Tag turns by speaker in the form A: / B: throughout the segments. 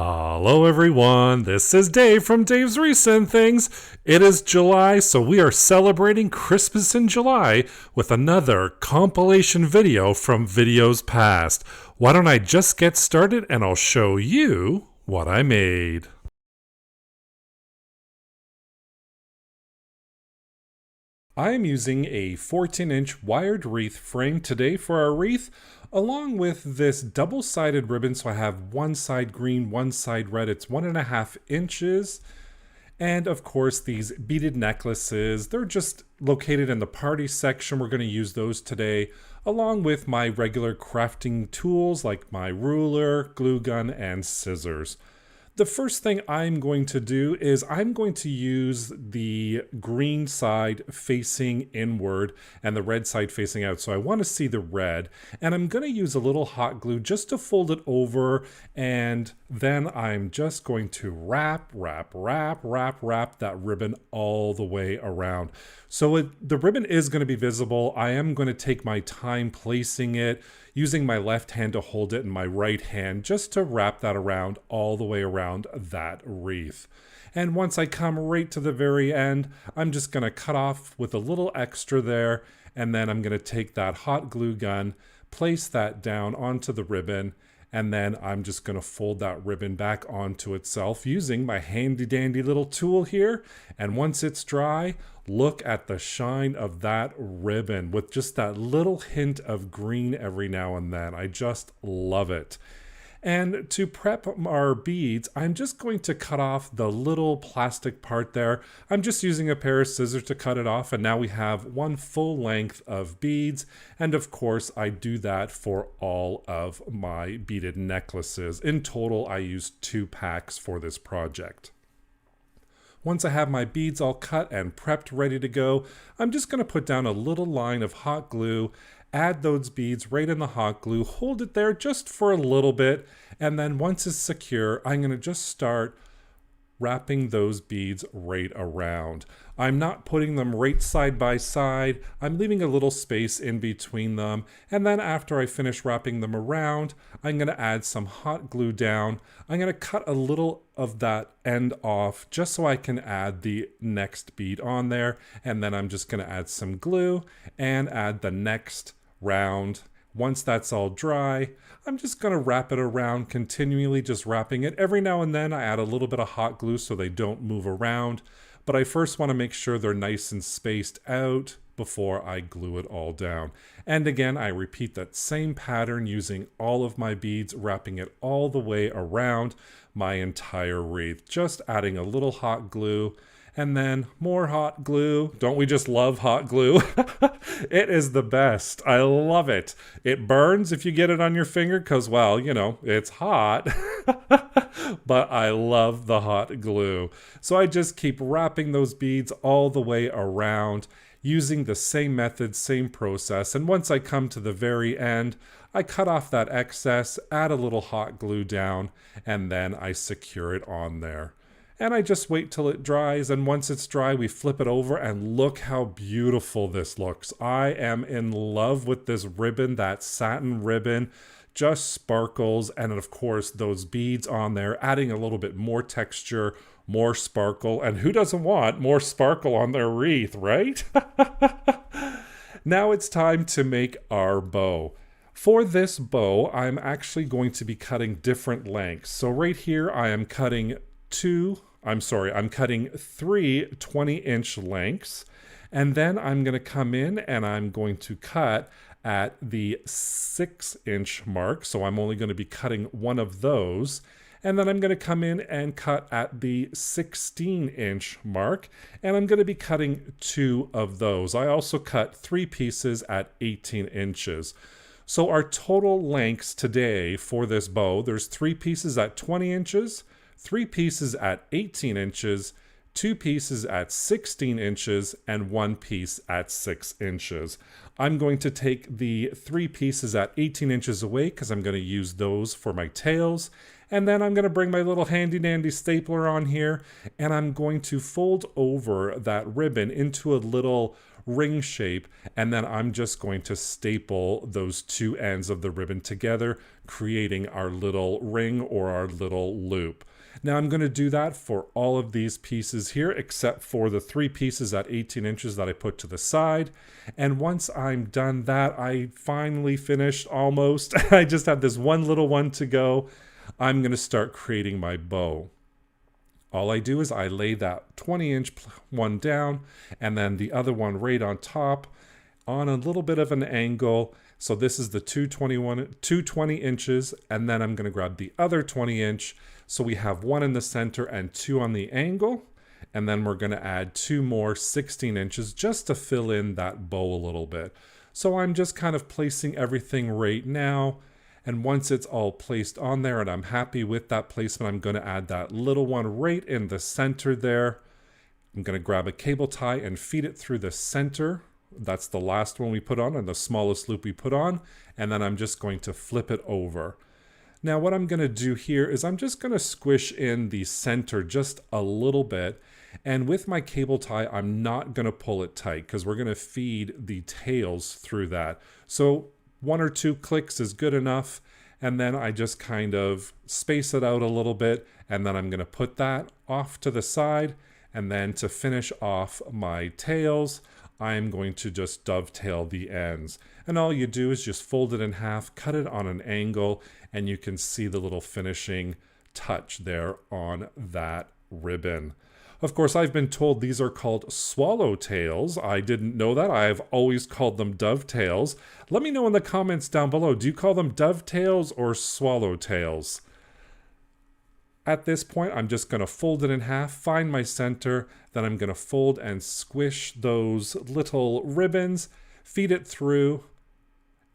A: Hello everyone, this is Dave from Dave's Recent Things. It is July, so we are celebrating Christmas in July with another compilation video from videos past. Why don't I just get started and I'll show you what I made. I am using a 14-inch wired wreath frame today for our wreath, along with this double-sided ribbon. So I have one side green, one side red. It's 1.5 inches. And of course, these beaded necklaces, they're just located in the party section. We're going to use those today, along with my regular crafting tools like my ruler, glue gun, and scissors. The first thing I'm going to do is I'm going to use the green side facing inward and the red side facing out. So I want to see the red, and I'm going to use a little hot glue just to fold it over, and then I'm just going to wrap that ribbon all the way around. So the ribbon is going to be visible. I am going to take my time placing it, using my left hand to hold it and my right hand just to wrap that around all the way around that wreath. And once I come right to the very end, I'm just going to cut off with a little extra there, and then I'm going to take that hot glue gun, place that down onto the ribbon, and then I'm just going to fold that ribbon back onto itself using my handy dandy little tool here. And once it's dry, look at the shine of that ribbon with just that little hint of green every now and then. I just love it. And to prep our beads, I'm just going to cut off the little plastic part there. I'm just using a pair of scissors to cut it off, and now we have one full length of beads. And of course, I do that for all of my beaded necklaces. In total, I used 2 packs for this project. Once I have my beads all cut and prepped, ready to go, I'm just going to put down a little line of hot glue, add those beads right in the hot glue, hold it there just for a little bit, and then once it's secure, I'm going to just start wrapping those beads right around. I'm not putting them right side by side. I'm leaving a little space in between them. And then after I finish wrapping them around, I'm going to add some hot glue down. I'm going to cut a little of that end off just so I can add the next bead on there. And then I'm just going to add some glue and add the next round. Once that's all dry, I'm just going to wrap it around, continually just wrapping it. Every now and then I add a little bit of hot glue so they don't move around, but I first want to make sure they're nice and spaced out before I glue it all down. And again, I repeat that same pattern using all of my beads, wrapping it all the way around my entire wreath, just adding a little hot glue and then more hot glue. Don't we just love hot glue? It is the best. I love it. It burns if you get it on your finger because, well, you know, it's hot. But I love the hot glue. So I just keep wrapping those beads all the way around using the same method, same process. And once I come to the very end, I cut off that excess, add a little hot glue down, and then I secure it on there. And I just wait till it dries, and once it's dry, we flip it over, and look how beautiful this looks. I am in love with this ribbon. That satin ribbon just sparkles, and of course, those beads on there, adding a little bit more texture, more sparkle, and who doesn't want more sparkle on their wreath, right? Now it's time to make our bow. For this bow, I'm actually going to be cutting different lengths. So right here, I am cutting I'm cutting 3 20-inch lengths, and then I'm going to come in and I'm going to cut at the 6-inch mark. So I'm only going to be cutting one of those. And then I'm going to come in and cut at the 16-inch mark, and I'm going to be cutting 2 of those. I also cut 3 pieces at 18 inches. So our total lengths today for this bow, there's 3 pieces at 20 inches, 3 pieces at 18 inches, 2 pieces at 16 inches, and 1 piece at 6 inches. I'm going to take the 3 pieces at 18 inches away because I'm going to use those for my tails. And then I'm going to bring my little handy dandy stapler on here, and I'm going to fold over that ribbon into a little ring shape, and then I'm just going to staple those two ends of the ribbon together, creating our little ring or our little loop. Now I'm going to do that for all of these pieces here, except for the 3 pieces at 18 inches that I put to the side. And once I'm done that, I finally finished almost. I just had this one little one to go. I'm going to start creating my bow. All I do is I lay that 20-inch one down, and then the other one right on top on a little bit of an angle. So this is the 220 inches, and then I'm going to grab the other 20-inch. So we have one in the center and 2 on the angle. And then we're going to add 2 more 16 inches just to fill in that bow a little bit. So I'm just kind of placing everything right now. And once it's all placed on there and I'm happy with that placement, I'm going to add that little one right in the center there. I'm going to grab a cable tie and feed it through the center. That's the last one we put on and the smallest loop we put on. And then I'm just going to flip it over. Now what I'm going to do here is I'm just going to squish in the center just a little bit. And with my cable tie, I'm not going to pull it tight because we're going to feed the tails through that. So 1 or 2 clicks is good enough. And then I just kind of space it out a little bit. And then I'm going to put that off to the side. And then to finish off my tails, I'm going to just dovetail the ends. And all you do is just fold it in half, cut it on an angle, and you can see the little finishing touch there on that ribbon. Of course, I've been told these are called swallowtails. I didn't know that. I've always called them dovetails. Let me know in the comments down below. Do you call them dovetails or swallowtails? At this point, I'm just going to fold it in half, find my center, then I'm going to fold and squish those little ribbons, feed it through,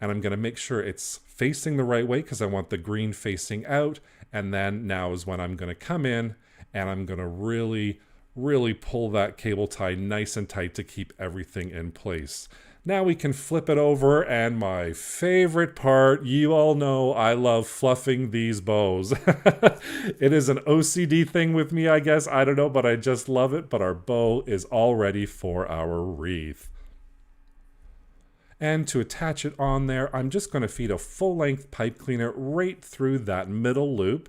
A: and I'm going to make sure it's facing the right way because I want the green facing out. And then now is when I'm going to come in and I'm going to really pull that cable tie nice and tight to keep everything in place. Now we can flip it over, and my favorite part, you all know I love fluffing these bows. It is an OCD thing with me, I guess. I don't know, but I just love it. But our bow is all ready for our wreath. And to attach it on there, I'm just going to feed a full-length pipe cleaner right through that middle loop.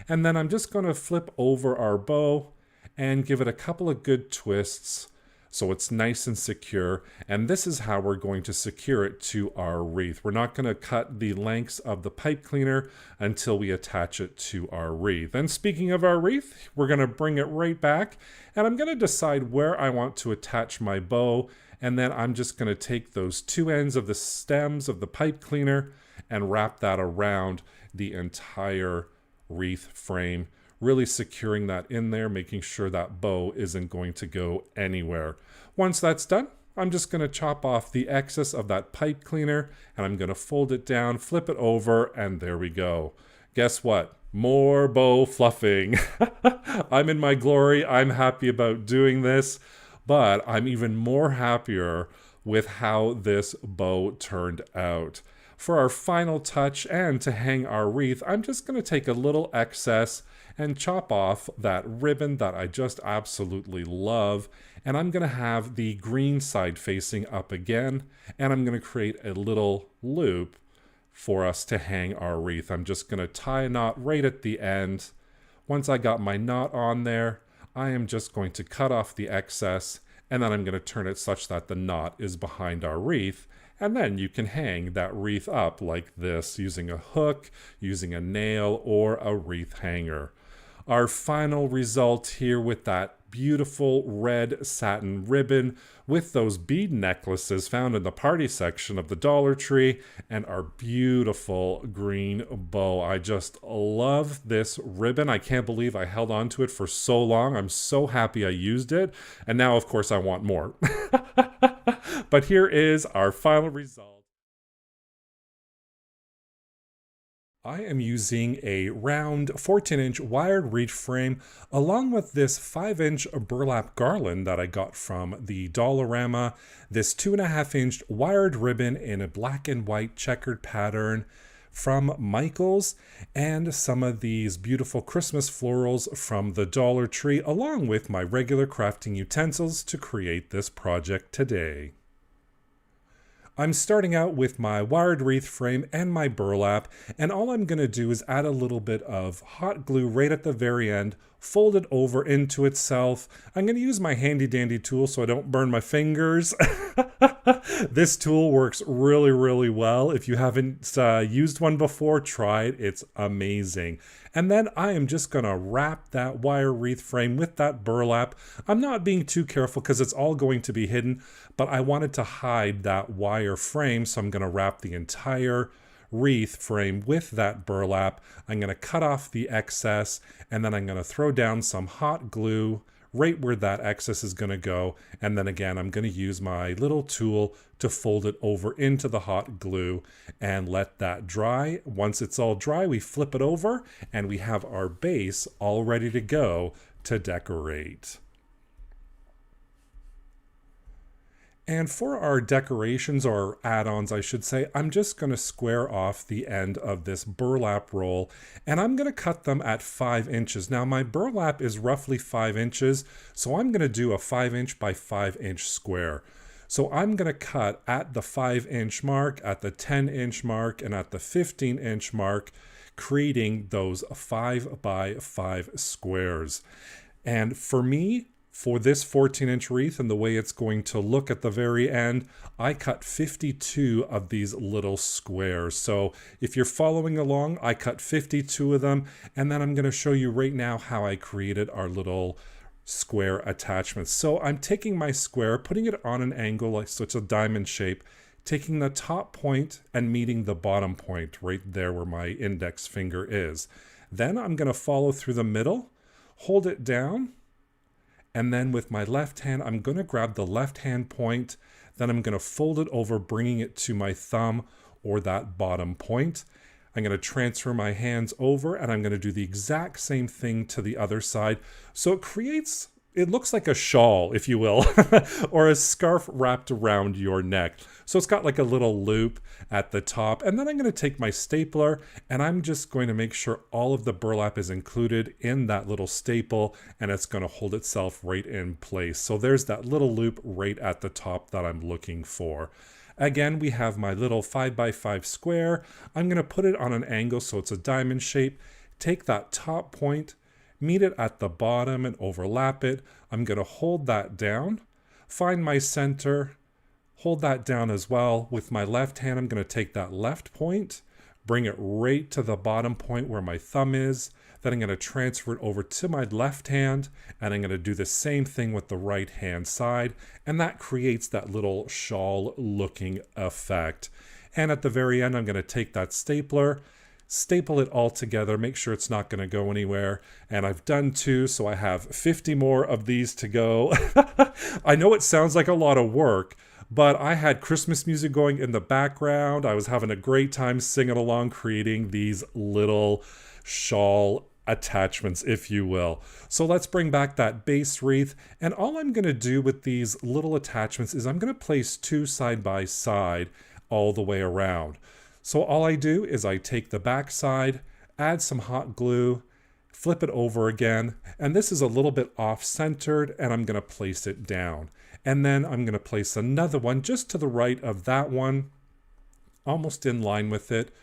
A: And then I'm just going to flip over our bow and give it a couple of good twists so it's nice and secure. And this is how we're going to secure it to our wreath. We're not going to cut the lengths of the pipe cleaner until we attach it to our wreath. And speaking of our wreath, we're going to bring it right back, and I'm going to decide where I want to attach my bow. And then I'm just going to take those 2 ends of the stems of the pipe cleaner and wrap that around the entire wreath frame, really securing that in there, making sure that bow isn't going to go anywhere. Once that's done, I'm just going to chop off the excess of that pipe cleaner, and I'm going to fold it down, flip it over, and there we go. Guess what? More bow fluffing. I'm in my glory. I'm happy about doing this, but I'm even more happier with how this bow turned out. For our final touch and to hang our wreath, I'm just going to take a little excess and chop off that ribbon that I just absolutely love. And I'm going to have the green side facing up again. And I'm going to create a little loop for us to hang our wreath. I'm just going to tie a knot right at the end. Once I got my knot on there, I am just going to cut off the excess. And then I'm going to turn it such that the knot is behind our wreath. And then you can hang that wreath up like this using a hook, using a nail, or a wreath hanger. Our final result here with that beautiful red satin ribbon with those bead necklaces found in the party section of the Dollar Tree and our beautiful green bow. I just love this ribbon. I can't believe I held on to it for so long. I'm so happy I used it. And now, of course, I want more. But here is our final result. I am using a round 14-inch wired reach frame along with this 5-inch burlap garland that I got from the Dollarama, this 2.5-inch wired ribbon in a black and white checkered pattern. from Michael's and some of these beautiful Christmas florals from the Dollar Tree, along with my regular crafting utensils to create this project today. I'm starting out with my wired wreath frame and my burlap, and all I'm going to do is add a little bit of hot glue right at the very end, fold it over into itself. I'm going to use my handy dandy tool so I don't burn my fingers. This tool works really, really well. If you haven't used one before, try it. It's amazing. And then I am just going to wrap that wire wreath frame with that burlap. I'm not being too careful because it's all going to be hidden, but I wanted to hide that wire frame, so I'm going to wrap the entire wreath frame with that burlap. I'm going to cut off the excess, and then I'm going to throw down some hot glue right where that excess is going to go. And then again, I'm going to use my little tool to fold it over into the hot glue and let that dry. Once it's all dry, we flip it over and we have our base all ready to go to decorate. And for our decorations, or add-ons I should say, I'm just going to square off the end of this burlap roll, and I'm going to cut them at 5 inches. Now my burlap is roughly 5 inches, so I'm going to do a 5-inch by 5-inch square. So I'm going to cut at the 5-inch mark, at the 10-inch mark, and at the 15-inch mark, creating those 5 by 5 squares. And for me, for this 14-inch wreath and the way it's going to look at the very end, I cut 52 of these little squares. So if you're following along, I cut 52 of them, and then I'm going to show you right now how I created our little square attachments. So I'm taking my square, putting it on an angle, like so it's a diamond shape, taking the top point and meeting the bottom point right there where my index finger is. Then I'm going to follow through the middle, hold it down, and then with my left hand, I'm going to grab the left hand point. Then I'm going to fold it over, bringing it to my thumb or that bottom point. I'm going to transfer my hands over, and I'm going to do the exact same thing to the other side. So it looks like a shawl, if you will, or a scarf wrapped around your neck. So it's got like a little loop at the top. And then I'm going to take my stapler, and I'm just going to make sure all of the burlap is included in that little staple, and it's going to hold itself right in place. So there's that little loop right at the top that I'm looking for. Again, we have my little 5 by 5 square. I'm going to put it on an angle so it's a diamond shape. Take that top point, meet it at the bottom and overlap it. I'm going to hold that down, find my center, hold that down as well. With my left hand, I'm going to take that left point, bring it right to the bottom point where my thumb is. Then I'm going to transfer it over to my left hand, and I'm going to do the same thing with the right hand side, and that creates that little shawl looking effect. And at the very end, I'm going to take that stapler, staple it all together, make sure it's not going to go anywhere. And I've done 2, so I have 50 more of these to go. I know it sounds like a lot of work, but I had Christmas music going in the background. I was having a great time singing along, creating these little shawl attachments, if you will. So let's bring back that base wreath. And all I'm going to do with these little attachments is I'm going to place 2 side by side all the way around. So all I do is I take the back side, add some hot glue, flip it over again, and this is a little bit off-centered, and I'm going to place it down. And then I'm going to place another one just to the right of that one, almost in line with it,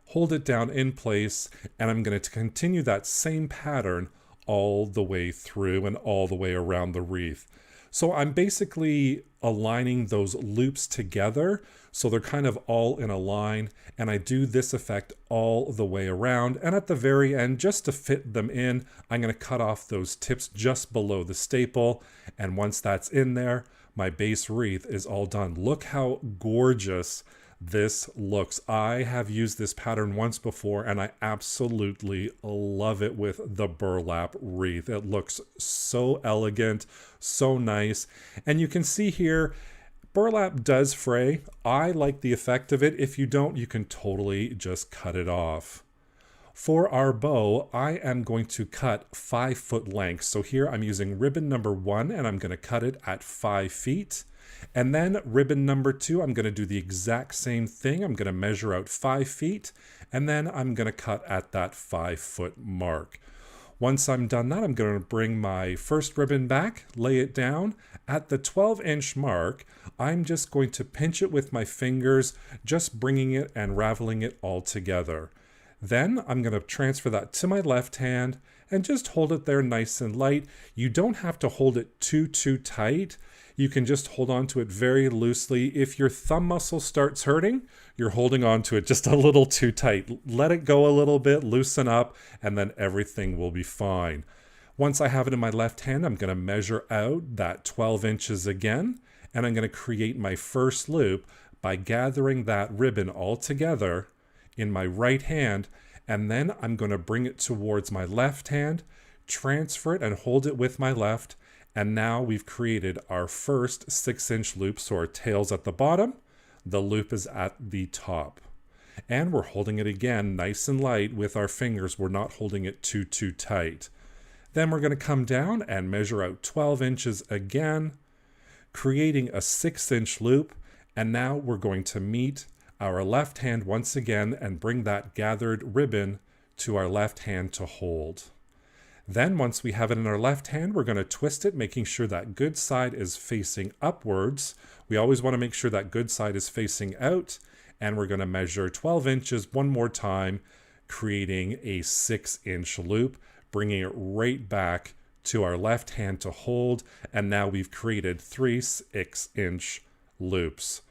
A: hold it down in place, and I'm going to continue that same pattern all the way through and all the way around the wreath. So I'm basically aligning those loops together so they're kind of all in a line, and I do this effect all the way around. And at the very end, just to fit them in, I'm going to cut off those tips just below the staple, and once that's in there, my base wreath is all done. Look how gorgeous this looks. I have used this pattern once before, and I absolutely love it with the burlap wreath. It looks so elegant, so nice. And you can see here, burlap does fray. I like the effect of it. If you don't, you can totally just cut it off. For our bow, I am going to cut 5 foot lengths. So here I'm using ribbon number 1, and I'm going to cut it at 5 feet. And then ribbon number 2, I'm going to do the exact same thing. I'm going to measure out 5 feet, and then I'm going to cut at that 5-foot mark. Once I'm done that, I'm going to bring my first ribbon back, lay it down. At the 12-inch mark, I'm just going to pinch it with my fingers, just bringing it and raveling it all together. Then I'm going to transfer that to my left hand and just hold it there nice and light. You don't have to hold it too tight. You can just hold on to it very loosely. If your thumb muscle starts hurting, you're holding on to it just a little too tight. Let it go a little bit, loosen up, and then everything will be fine. Once I have it in my left hand, I'm going to measure out that 12 inches again, and I'm going to create my first loop by gathering that ribbon all together in my right hand, and then I'm going to bring it towards my left hand, transfer it and hold it with my left, and now we've created our first 6-inch loop. So our tail's at the bottom, the loop is at the top. And we're holding it again nice and light with our fingers. We're not holding it too tight. Then we're going to come down and measure out 12 inches again, creating a 6-inch loop. And now we're going to meet our left hand once again and bring that gathered ribbon to our left hand to hold. Then once we have it in our left hand, we're going to twist it, making sure that good side is facing upwards. We always want to make sure that good side is facing out, and we're going to measure 12 inches one more time, creating a 6-inch loop, bringing it right back to our left hand to hold, and now we've created 3 6-inch loops.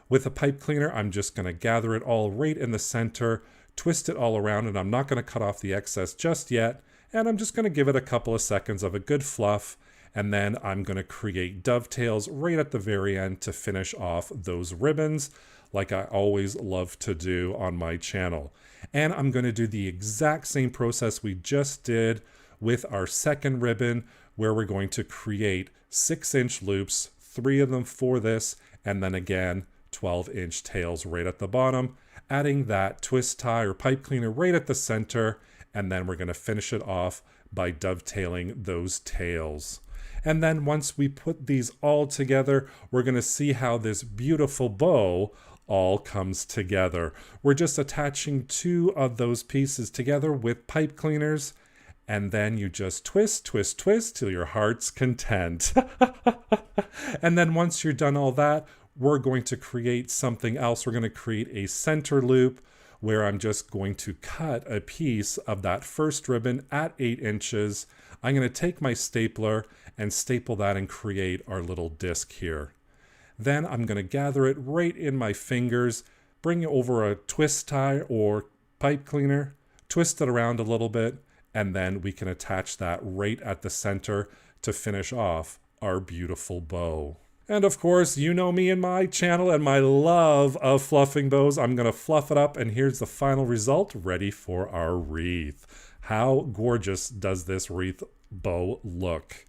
A: With a pipe cleaner, I'm just going to gather it all right in the center, twist it all around, and I'm not going to cut off the excess just yet. And I'm just going to give it a couple of seconds of a good fluff, and then I'm going to create dovetails right at the very end to finish off those ribbons, like I always love to do on my channel. And I'm going to do the exact same process we just did with our second ribbon, where we're going to create 6-inch loops, 3 of them for this, and then again 12-inch tails right at the bottom, adding that twist tie or pipe cleaner right at the center, and then we're going to finish it off by dovetailing those tails. And then once we put these all together, we're going to see how this beautiful bow all comes together. We're just attaching 2 of those pieces together with pipe cleaners, and then you just twist till your heart's content. And then once you're done all that, we're going to create something else. We're going to create a center loop, where I'm just going to cut a piece of that first ribbon at 8 inches. I'm going to take my stapler and staple that and create our little disc here. Then I'm going to gather it right in my fingers, bring it over a twist tie or pipe cleaner, twist it around a little bit, and then we can attach that right at the center to finish off our beautiful bow. And of course, you know me and my channel and my love of fluffing bows. I'm going to fluff it up, and here's the final result, ready for our wreath. How gorgeous does this wreath bow look?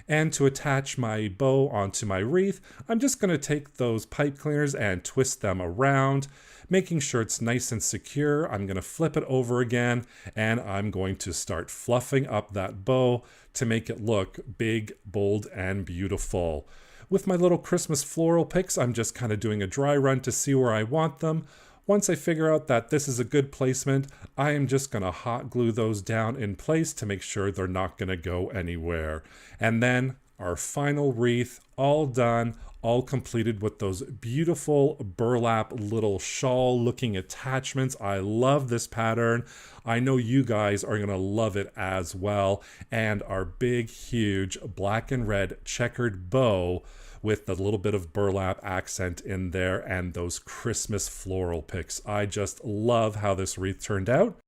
A: And to attach my bow onto my wreath, I'm just going to take those pipe cleaners and twist them around, making sure it's nice and secure. I'm going to flip it over again, and I'm going to start fluffing up that bow to make it look big, bold, and beautiful. With my little Christmas floral picks, I'm just kind of doing a dry run to see where I want them. Once I figure out that this is a good placement, I am just going to hot glue those down in place to make sure they're not going to go anywhere. And then our final wreath, all done, all completed with those beautiful burlap little shawl looking attachments. I love this pattern. I know you guys are going to love it as well. And our big, huge black and red checkered bow with the little bit of burlap accent in there and those Christmas floral picks. I just love how this wreath turned out.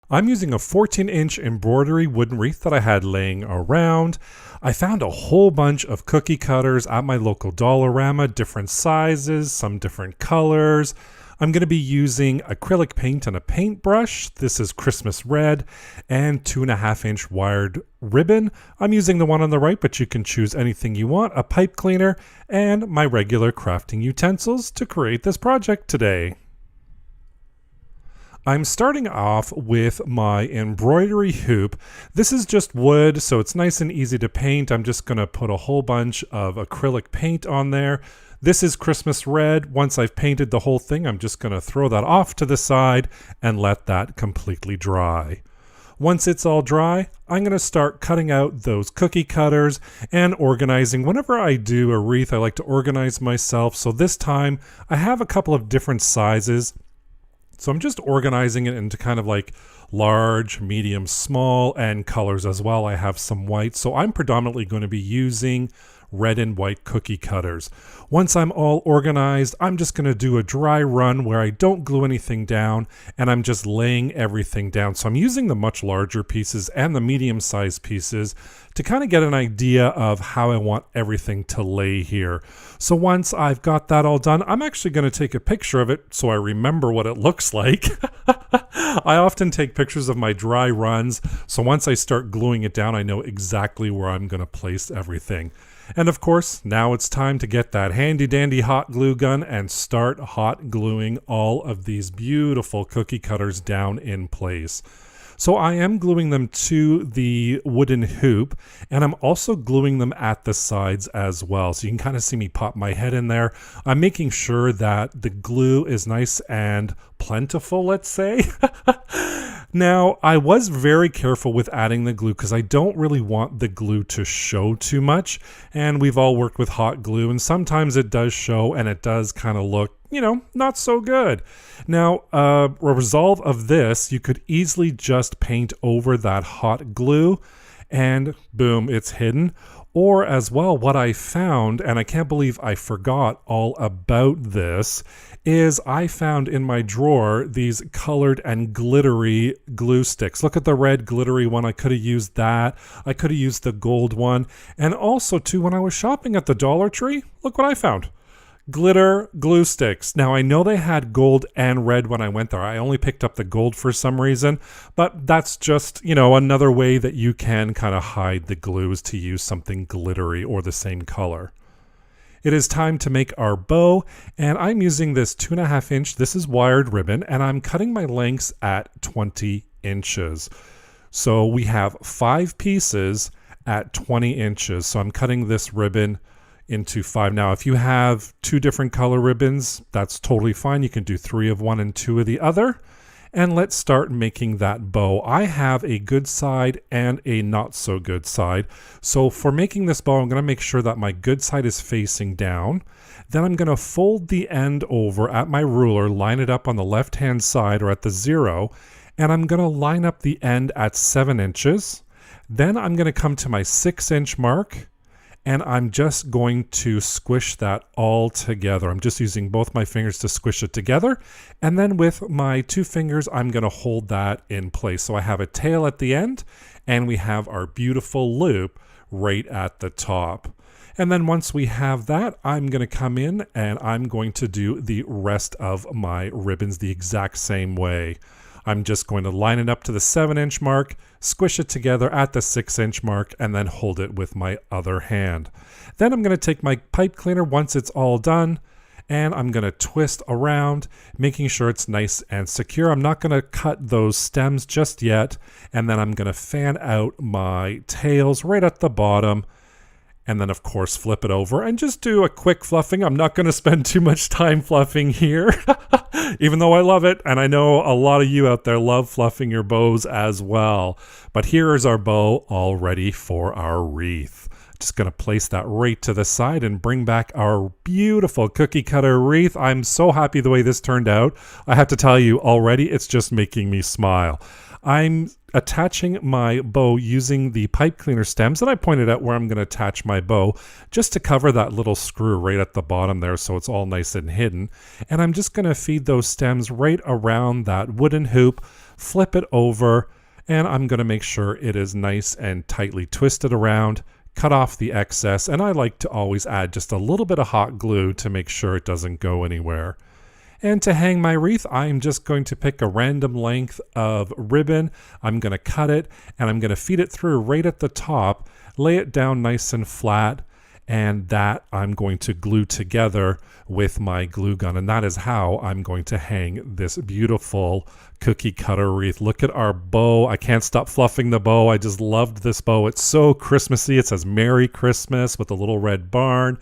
A: I'm using a 14-inch embroidery wooden wreath that I had laying around. I found a whole bunch of cookie cutters at my local Dollarama, different sizes, some different colors. I'm going to be using acrylic paint and a paintbrush. This is Christmas red, and 2.5-inch wired ribbon. I'm using the one on the right, but you can choose anything you want, a pipe cleaner, and my regular crafting utensils to create this project today. I'm starting off with my embroidery hoop. This is just wood, so it's nice and easy to paint. I'm just going to put a whole bunch of acrylic paint on there. This is Christmas red. Once I've painted the whole thing, I'm just going to throw that off to the side and let that completely dry. Once it's all dry, I'm going to start cutting out those cookie cutters and organizing. Whenever I do a wreath, I like to organize myself. So this time I have a couple of different sizes. So I'm just organizing it into kind of like large, medium, small, and colors as well. I have some white. So I'm predominantly going to be using red and white cookie cutters. Once I'm all organized, I'm just going to do a dry run where I don't glue anything down and I'm just laying everything down. So I'm using the much larger pieces and the medium-sized pieces to kind of get an idea of how I want everything to lay here. So once I've got that all done, I'm actually going to take a picture of it so I remember what it looks like. I often take pictures of my dry runs, so once I start gluing it down, I know exactly where I'm going to place everything. And of course, now it's time to get that handy dandy hot glue gun and start hot gluing all of these beautiful cookie cutters down in place. So I am gluing them to the wooden hoop, and I'm also gluing them at the sides as well. So you can kind of see me pop my head in there. I'm making sure that the glue is nice and plentiful, let's say. Now, I was very careful with adding the glue because I don't really want the glue to show too much. And we've all worked with hot glue, and sometimes it does show and it does kind of look, you know, not so good. Now, a result of this, you could easily just paint over that hot glue and boom, it's hidden. Or as well, what I found, and I can't believe I forgot all about this, is I found in my drawer these colored and glittery glue sticks. Look at the red glittery one. I could have used that. I could have used the gold one. And also, too, when I was shopping at the Dollar Tree, look what I found. Glitter glue sticks. Now, I know they had gold and red when I went there. I only picked up the gold for some reason, but that's just, you know, another way that you can kind of hide the glue is to use something glittery or the same color. It is time to make our bow, and I'm using this 2.5 inch, this is wired ribbon, and I'm cutting my lengths at 20 inches. So we have 5 pieces at 20 inches. So I'm cutting this ribbon into 5. Now, if you have 2 different color ribbons, that's totally fine. You can do 3 of one and 2 of the other. And let's start making that bow. I have a good side and a not so good side. So for making this bow, I'm going to make sure that my good side is facing down. Then I'm going to fold the end over at my ruler, line it up on the left-hand side or at the 0, and I'm going to line up the end at 7 inches. Then I'm going to come to my 6-inch mark, and I'm just going to squish that all together. I'm just using both my fingers to squish it together. And then with my 2 fingers, I'm going to hold that in place. So I have a tail at the end, and we have our beautiful loop right at the top. And then once we have that, I'm going to come in and I'm going to do the rest of my ribbons the exact same way. I'm just going to line it up to the 7-inch mark, squish it together at the 6-inch mark, and then hold it with my other hand. Then I'm going to take my pipe cleaner once it's all done, and I'm going to twist around, making sure it's nice and secure. I'm not going to cut those stems just yet, and then I'm going to fan out my tails right at the bottom, and then of course flip it over and just do a quick fluffing. I'm not going to spend too much time fluffing here, even though I love it. And I know a lot of you out there love fluffing your bows as well. But here is our bow all ready for our wreath. Just going to place that right to the side and bring back our beautiful cookie cutter wreath. I'm so happy the way this turned out. I have to tell you already, it's just making me smile. I'm attaching my bow using the pipe cleaner stems that I pointed out where I'm going to attach my bow just to cover that little screw right at the bottom there so it's all nice and hidden. And I'm just going to feed those stems right around that wooden hoop, flip it over, and I'm going to make sure it is nice and tightly twisted around, cut off the excess, and I like to always add just a little bit of hot glue to make sure it doesn't go anywhere. And to hang my wreath, I'm just going to pick a random length of ribbon. I'm going to cut it, and I'm going to feed it through right at the top, lay it down nice and flat, and that I'm going to glue together with my glue gun, and that is how I'm going to hang this beautiful cookie cutter wreath. Look at our bow. I can't stop fluffing the bow. I just loved this bow. It's so Christmassy. It says Merry Christmas with a little red barn,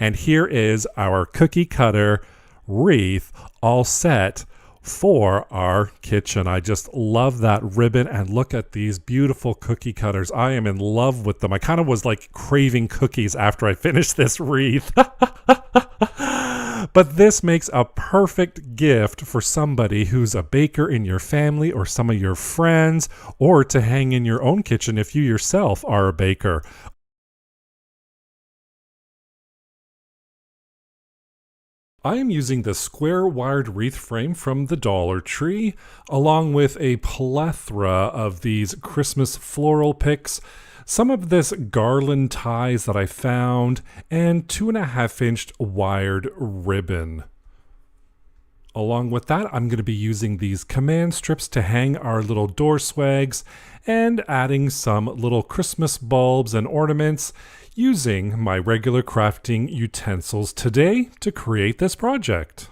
A: and here is our cookie cutter wreath all set for our kitchen. I just love that ribbon, and look at these beautiful cookie cutters. I am in love with them. I kind of was like craving cookies after I finished this wreath. But this makes a perfect gift for somebody who's a baker in your family or some of your friends, or to hang in your own kitchen if you yourself are a baker. I am using the square wired wreath frame from the Dollar Tree, along with a plethora of these Christmas floral picks, some of this garland ties that I found, and 2.5-inch wired ribbon. Along with that, I'm going to be using these command strips to hang our little door swags, and adding some little Christmas bulbs and ornaments, using my regular crafting utensils today to create this project.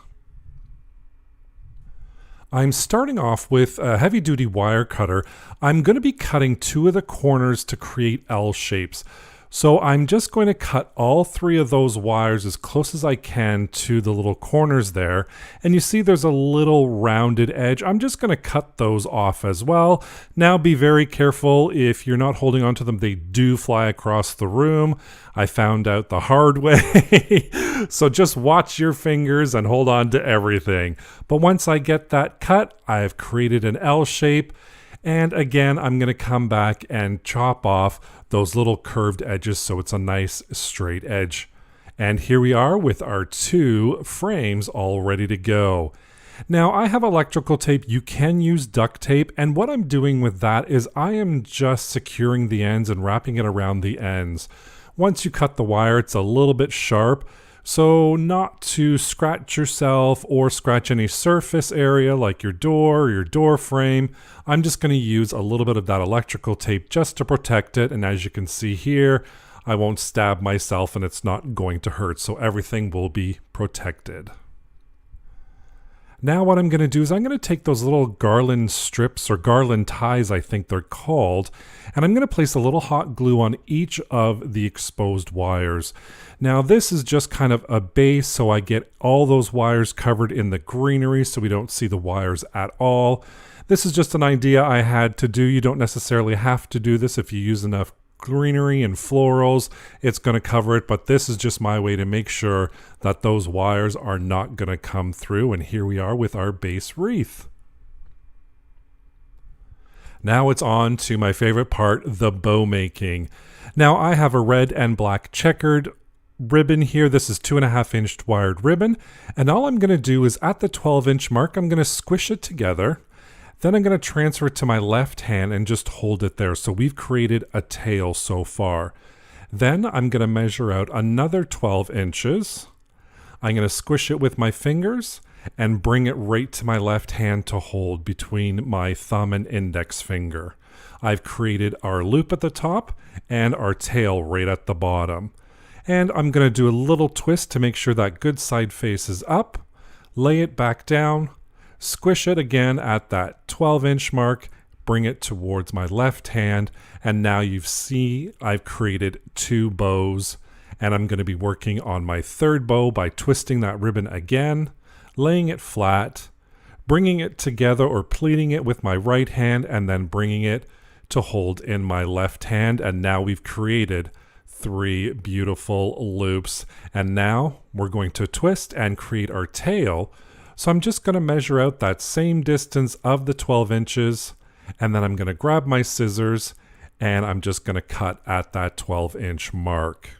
A: I'm starting off with a heavy-duty wire cutter. I'm going to be cutting 2 of the corners to create L shapes. So I'm just going to cut all 3 of those wires as close as I can to the little corners there. And you see there's a little rounded edge. I'm just going to cut those off as well. Now be very careful. If you're not holding onto them, they do fly across the room. I found out the hard way. So just watch your fingers and hold on to everything. But once I get that cut, I've created an L shape. And again, I'm going to come back and chop off those little curved edges so it's a nice straight edge. And here we are with our 2 frames all ready to go. Now I have electrical tape. You can use duct tape, and what I'm doing with that is I am just securing the ends and wrapping it around the ends. Once you cut the wire, it's a little bit sharp, so not to scratch yourself or scratch any surface area like your door or your door frame. I'm just going to use a little bit of that electrical tape just to protect it, and as you can see here, I won't stab myself and it's not going to hurt, so everything will be protected. Now what I'm going to do is I'm going to take those little garland strips, or garland ties I think they're called, and I'm going to place a little hot glue on each of the exposed wires. Now this is just kind of a base so I get all those wires covered in the greenery so we don't see the wires at all. This is just an idea I had to do. You don't necessarily have to do this. If you use enough greenery and florals, it's going to cover it, but this is just my way to make sure that those wires are not going to come through. And here we are with our base wreath. Now it's on to my favorite part, the bow making. Now I have a red and black checkered ribbon here. This is 2.5-inch wired ribbon, and all I'm going to do is at the 12-inch mark, I'm going to squish it together. Then I'm going to transfer it to my left hand and just hold it there. So we've created a tail so far. Then I'm going to measure out another 12 inches. I'm going to squish it with my fingers and bring it right to my left hand to hold between my thumb and index finger. I've created our loop at the top and our tail right at the bottom. And I'm going to do a little twist to make sure that good side face is up, lay it back down, squish it again at that 12-inch mark, bring it towards my left hand, and now you see I've created 2 bows, and I'm going to be working on my 3rd bow by twisting that ribbon again, laying it flat, bringing it together or pleating it with my right hand, and then bringing it to hold in my left hand. And now we've created 3 beautiful loops, and now we're going to twist and create our tail. So I'm just going to measure out that same distance of the 12 inches, and then I'm going to grab my scissors and I'm just going to cut at that 12-inch mark.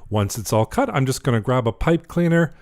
A: Once it's all cut, I'm just going to grab a pipe cleaner,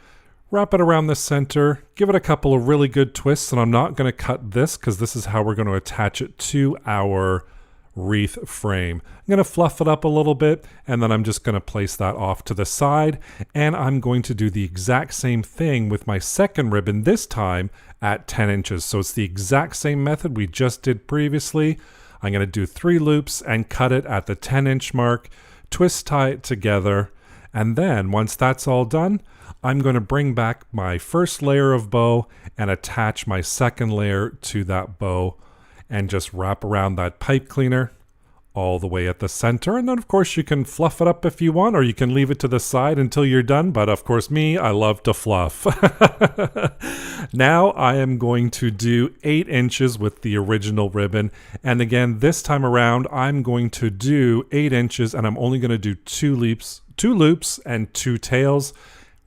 A: wrap it around the center, give it a couple of really good twists, and I'm not going to cut this because this is how we're going to attach it to our wreath frame. I'm going to fluff it up a little bit, and then I'm just going to place that off to the side, and I'm going to do the exact same thing with my second ribbon, this time at 10 inches. So it's the exact same method we just did previously. I'm going to do 3 loops and cut it at the 10-inch mark, twist tie it together, and then once that's all done, I'm going to bring back my first layer of bow and attach my second layer to that bow and just wrap around that pipe cleaner all the way at the center. And then of course you can fluff it up if you want, or you can leave it to the side until you're done. But of course me, I love to fluff. Now I am going to do 8 inches with the original ribbon. And again, this time around, I'm going to do 8 inches and I'm only going to do 2 loops and 2 tails.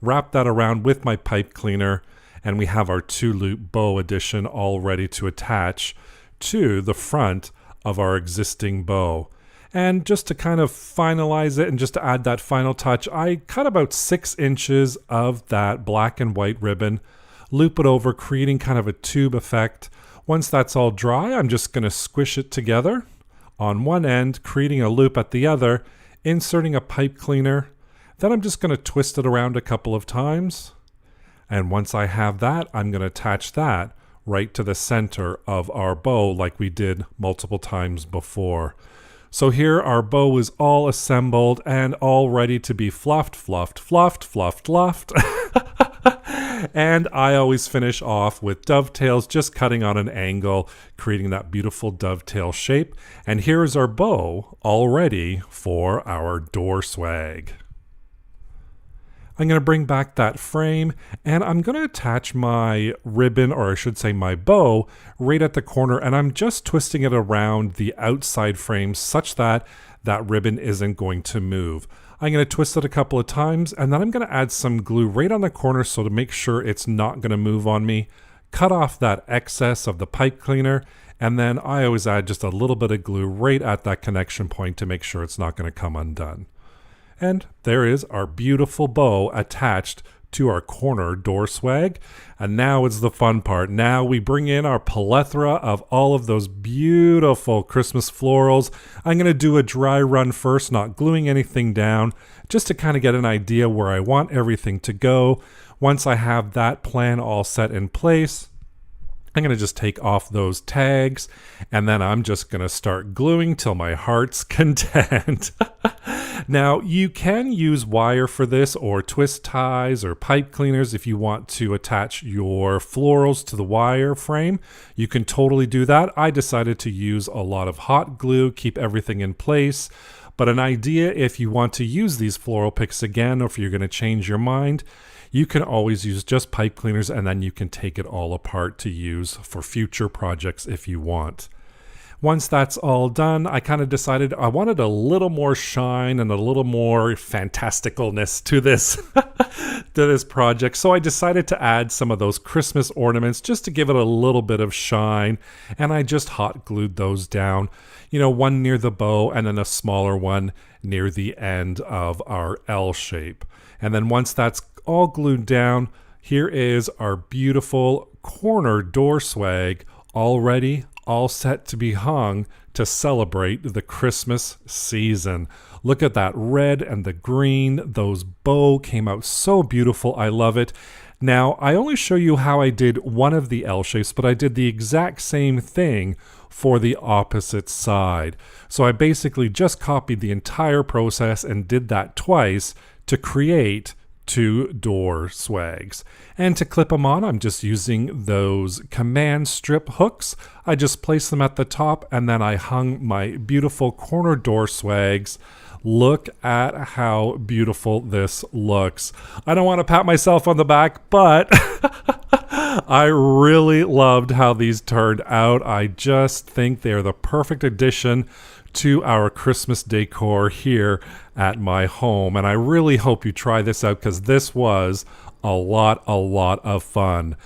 A: Wrap that around with my pipe cleaner. And we have our 2-loop bow addition all ready to attach to the front of our existing bow. And just to kind of finalize it and just to add that final touch, I cut about 6 inches of that black and white ribbon, loop it over, creating kind of a tube effect. Once that's all dry, I'm just going to squish it together on one end, creating a loop at the other, inserting a pipe cleaner. Then I'm just going to twist it around a couple of times. And once I have that, I'm going to attach that right to the center of our bow like we did multiple times before. So here our bow is all assembled and all ready to be fluffed. And I always finish off with dovetails, just cutting on an angle, creating that beautiful dovetail shape. And here is our bow all ready for our door swag. I'm going to bring back that frame and I'm going to attach my ribbon, or I should say my bow, right at the corner, and I'm just twisting it around the outside frame such that that ribbon isn't going to move. I'm going to twist it a couple of times and then I'm going to add some glue right on the corner so to make sure it's not going to move on me. Cut off that excess of the pipe cleaner, and then I always add just a little bit of glue right at that connection point to make sure it's not going to come undone. And there is our beautiful bow attached to our corner door swag. And now it's the fun part. Now we bring in our plethora of all of those beautiful Christmas florals. I'm going to do a dry run first, not gluing anything down, just to kind of get an idea where I want everything to go. Once I have that plan all set in place, I'm going to just take off those tags, and then I'm just going to start gluing till my heart's content. Now, you can use wire for this, or twist ties, or pipe cleaners if you want to attach your florals to the wire frame. You can totally do that. I decided to use a lot of hot glue, keep everything in place. But an idea, if you want to use these floral picks again, or if you're going to change your mind, you can always use just pipe cleaners and then you can take it all apart to use for future projects if you want. Once that's all done, I kind of decided I wanted a little more shine and a little more fantasticalness to this to this project. So I decided to add some of those Christmas ornaments just to give it a little bit of shine, and I just hot glued those down. You know, one near the bow and then a smaller one near the end of our L shape. And then once that's all glued down, here is our beautiful corner door swag, all ready, all set to be hung to celebrate the Christmas season. Look at that red and the green. Those bow came out so beautiful. I love it. Now, I only show you how I did one of the L shapes, but I did the exact same thing for the opposite side. So I basically just copied the entire process and did that twice to create 2 door swags. And to clip them on, I'm just using those command strip hooks. I just placed them at the top and then I hung my beautiful corner door swags. Look at how beautiful this looks. I don't want to pat myself on the back, but I really loved how these turned out. I just think they're the perfect addition to our Christmas decor here at my home. And I really hope you try this out because this was a lot of fun.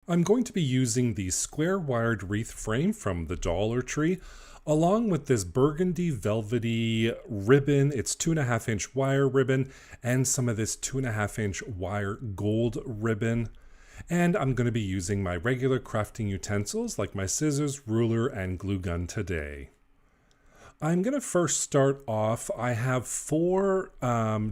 A: I'm going to be using the square wired wreath frame from the Dollar Tree, along with this burgundy velvety ribbon. It's 2.5-inch wire ribbon and some of this 2.5-inch wire gold ribbon. And I'm going to be using my regular crafting utensils like my scissors, ruler, and glue gun today. I'm going to first start off. I have 4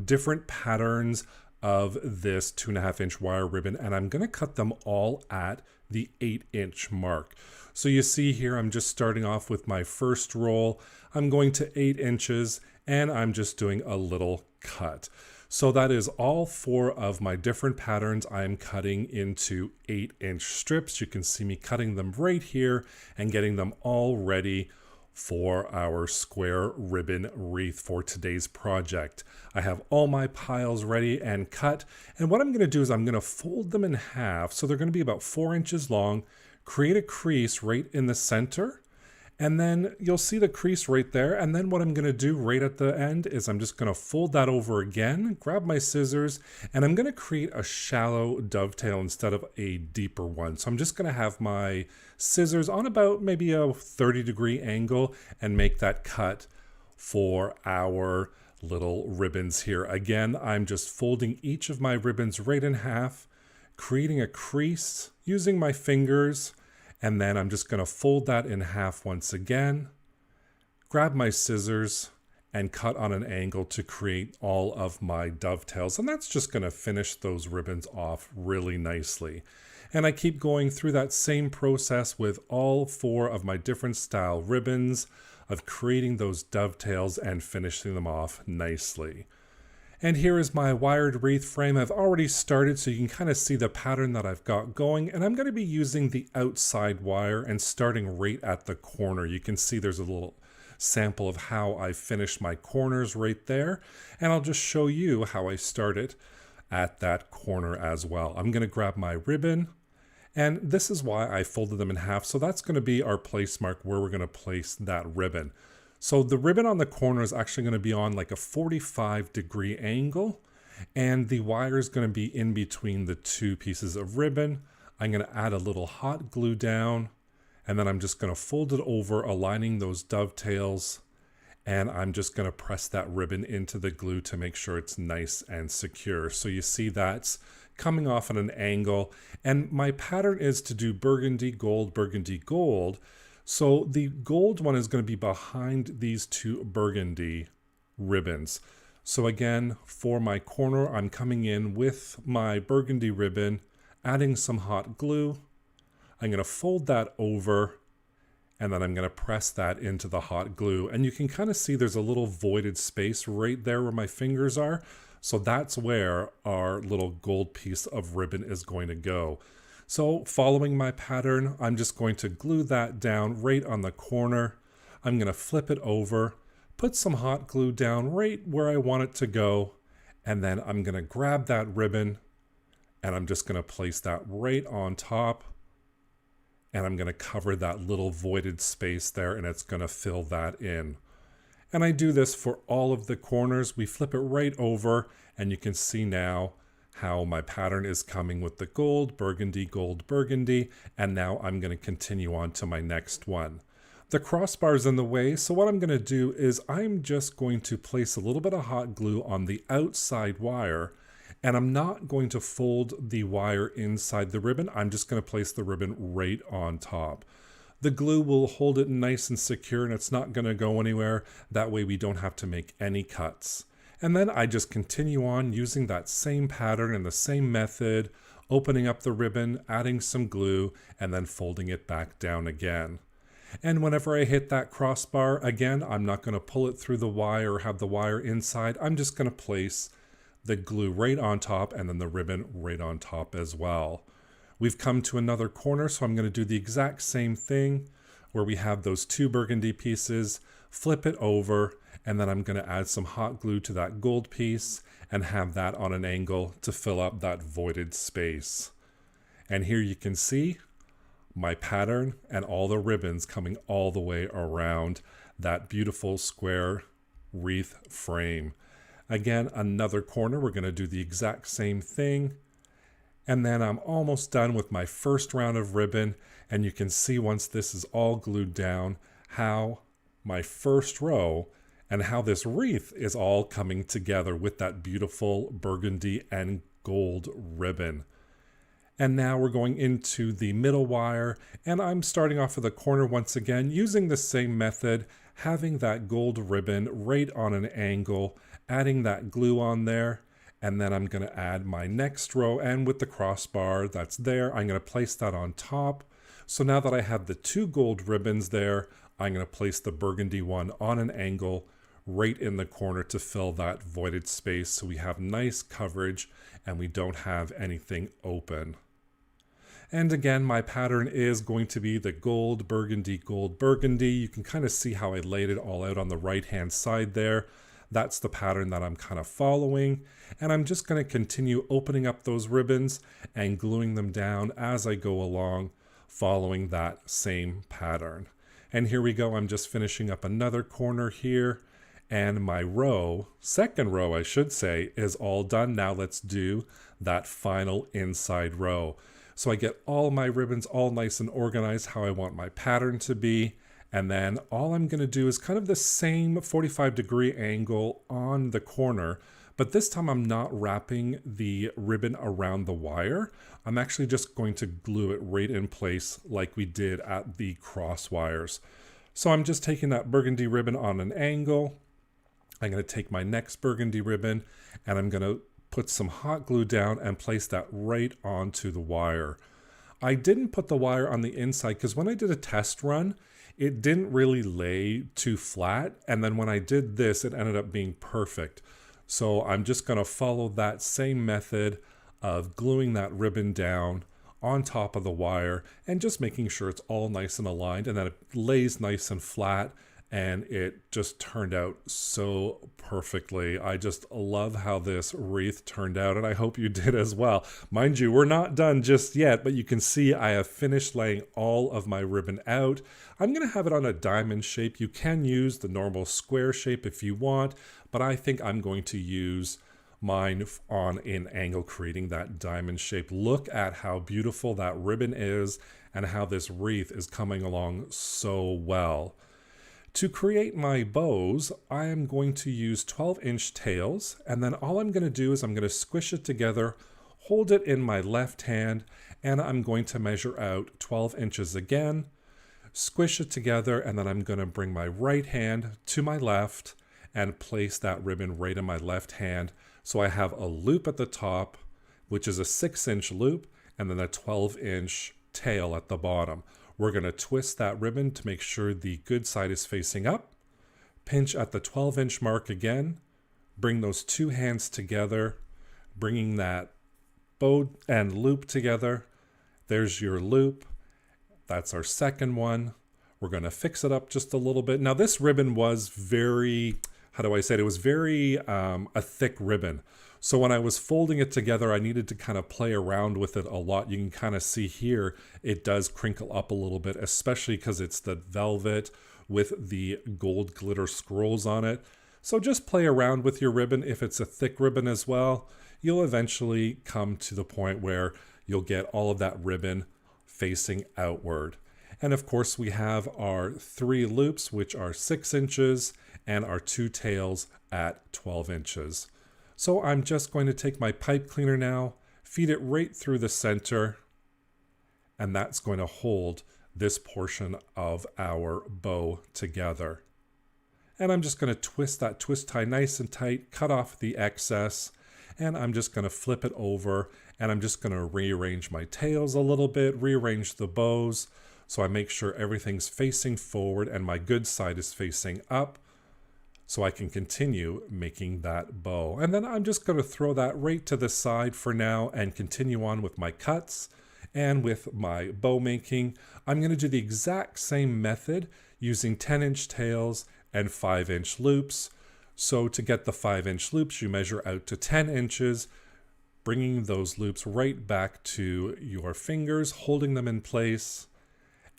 A: different patterns of this 2.5-inch wire ribbon, and I'm going to cut them all at the 8-inch mark. So you see here, I'm just starting off with my first roll. I'm going to 8 inches, and I'm just doing a little cut. So that is all 4 of my different patterns. I'm cutting into 8-inch strips. You can see me cutting them right here and getting them all ready for our square ribbon wreath for today's project. I have all my piles ready and cut, and what I'm going to do is I'm going to fold them in half, so they're going to be about 4 inches long, create a crease right in the center, and then you'll see the crease right there. And then what I'm going to do right at the end is I'm just going to fold that over again, grab my scissors, and I'm going to create a shallow dovetail instead of a deeper one. So I'm just going to have my scissors on about maybe a 30-degree angle and make that cut for our little ribbons here. Again, I'm just folding each of my ribbons right in half, creating a crease using my fingers, and then I'm just going to fold that in half once again, grab my scissors, and cut on an angle to create all of my dovetails. And that's just going to finish those ribbons off really nicely. And I keep going through that same process with all 4 of my different style ribbons of creating those dovetails and finishing them off nicely. And here is my wired wreath frame. I've already started, so you can kind of see the pattern that I've got going. And I'm going to be using the outside wire and starting right at the corner. You can see there's a little sample of how I finished my corners right there. And I'll just show you how I started at that corner as well. I'm going to grab my ribbon, and this is why I folded them in half. So that's going to be our place mark where we're going to place that ribbon. So the ribbon on the corner is actually going to be on like a 45-degree angle, and the wire is going to be in between the 2 pieces of ribbon. I'm going to add a little hot glue down, and then I'm just going to fold it over, aligning those dovetails, and I'm just going to press that ribbon into the glue to make sure it's nice and secure. So you see that's coming off at an angle, and my pattern is to do burgundy, gold, burgundy, gold. So the gold one is going to be behind these 2 burgundy ribbons. So again, for my corner, I'm coming in with my burgundy ribbon, adding some hot glue. I'm going to fold that over, and then I'm going to press that into the hot glue. And you can kind of see there's a little voided space right there where my fingers are. So that's where our little gold piece of ribbon is going to go. So following my pattern, I'm just going to glue that down right on the corner. I'm going to flip it over, put some hot glue down right where I want it to go, and then I'm going to grab that ribbon, and I'm just going to place that right on top, and I'm going to cover that little voided space there, and it's going to fill that in. And I do this for all of the corners. We flip it right over, and you can see now how my pattern is coming with the gold, burgundy, and now I'm going to continue on to my next one. The crossbar's in the way, so what I'm going to do is I'm just going to place a little bit of hot glue on the outside wire, and I'm not going to fold the wire inside the ribbon. I'm just going to place the ribbon right on top. The glue will hold it nice and secure, and it's not going to go anywhere. That way we don't have to make any cuts. And then I just continue on using that same pattern and the same method, opening up the ribbon, adding some glue, and then folding it back down again. And whenever I hit that crossbar, again, I'm not going to pull it through the wire or have the wire inside. I'm just going to place the glue right on top and then the ribbon right on top as well. We've come to another corner, so I'm going to do the exact same thing where we have those 2 burgundy pieces, flip it over, and then I'm going to add some hot glue to that gold piece and have that on an angle to fill up that voided space. And here you can see my pattern and all the ribbons coming all the way around that beautiful square wreath frame. Again, another corner, we're going to do the exact same thing. And then I'm almost done with my first round of ribbon, and you can see once this is all glued down how my first row and how this wreath is all coming together with that beautiful burgundy and gold ribbon. And now we're going into the middle wire, and I'm starting off at the corner once again using the same method, having that gold ribbon right on an angle, adding that glue on there, And then I'm going to add my next row, and with the crossbar that's there, I'm going to place that on top. So now that I have the 2 gold ribbons there, I'm going to place the burgundy one on an angle right in the corner to fill that voided space, so we have nice coverage and we don't have anything open. And again, my pattern is going to be the gold, burgundy, gold, burgundy. You can kind of see how I laid it all out on the right-hand side there. That's the pattern that I'm kind of following. And I'm just going to continue opening up those ribbons and gluing them down as I go along, following that same pattern. And here we go. I'm just finishing up another corner here. And my row, second row I should say, is all done. Now let's do that final inside row. So I get all my ribbons all nice and organized how I want my pattern to be. And then all I'm going to do is kind of the same 45-degree angle on the corner, but this time I'm not wrapping the ribbon around the wire. I'm actually just going to glue it right in place like we did at the cross wires. So I'm just taking that burgundy ribbon on an angle. I'm going to take my next burgundy ribbon and I'm going to put some hot glue down and place that right onto the wire. I didn't put the wire on the inside because when I did a test run, it didn't really lay too flat. And then when I did this, it ended up being perfect. So I'm just going to follow that same method of gluing that ribbon down on top of the wire and just making sure it's all nice and aligned and that it lays nice and flat. And it just turned out so perfectly. I just love how this wreath turned out, and I hope you did as well. Mind you, we're not done just yet, but you can see I have finished laying all of my ribbon out. I'm going to have it on a diamond shape. You can use the normal square shape if you want, but I think I'm going to use mine on an angle, creating that diamond shape. Look at how beautiful that ribbon is and how this wreath is coming along so well. To create my bows, I am going to use 12-inch tails, and then all I'm going to do is I'm going to squish it together, hold it in my left hand, and I'm going to measure out 12 inches again, squish it together, and then I'm going to bring my right hand to my left and place that ribbon right in my left hand. So I have a loop at the top, which is a 6-inch loop, and then a 12-inch tail at the bottom. We're going to twist that ribbon to make sure the good side is facing up. Pinch at the 12-inch mark again. Bring those 2 hands together, bringing that bow and loop together. There's your loop. That's our second one. We're going to fix it up just a little bit. Now this ribbon was very, how do I say it? It was very a thick ribbon. So when I was folding it together, I needed to kind of play around with it a lot. You can kind of see here, it does crinkle up a little bit, especially because it's the velvet with the gold glitter scrolls on it. So just play around with your ribbon. If it's a thick ribbon as well, you'll eventually come to the point where you'll get all of that ribbon facing outward. And of course, we have our 3 loops, which are 6 inches, and our 2 tails at 12 inches. So I'm just going to take my pipe cleaner now, feed it right through the center, and that's going to hold this portion of our bow together. And I'm just going to twist that twist tie nice and tight, cut off the excess, and I'm just going to flip it over, and I'm just going to rearrange my tails a little bit, rearrange the bows, so I make sure everything's facing forward and my good side is facing up, so I can continue making that bow. And then I'm just going to throw that right to the side for now and continue on with my cuts and with my bow making. I'm going to do the exact same method using 10-inch tails and 5-inch loops. So to get the 5-inch loops, you measure out to 10 inches, bringing those loops right back to your fingers, holding them in place.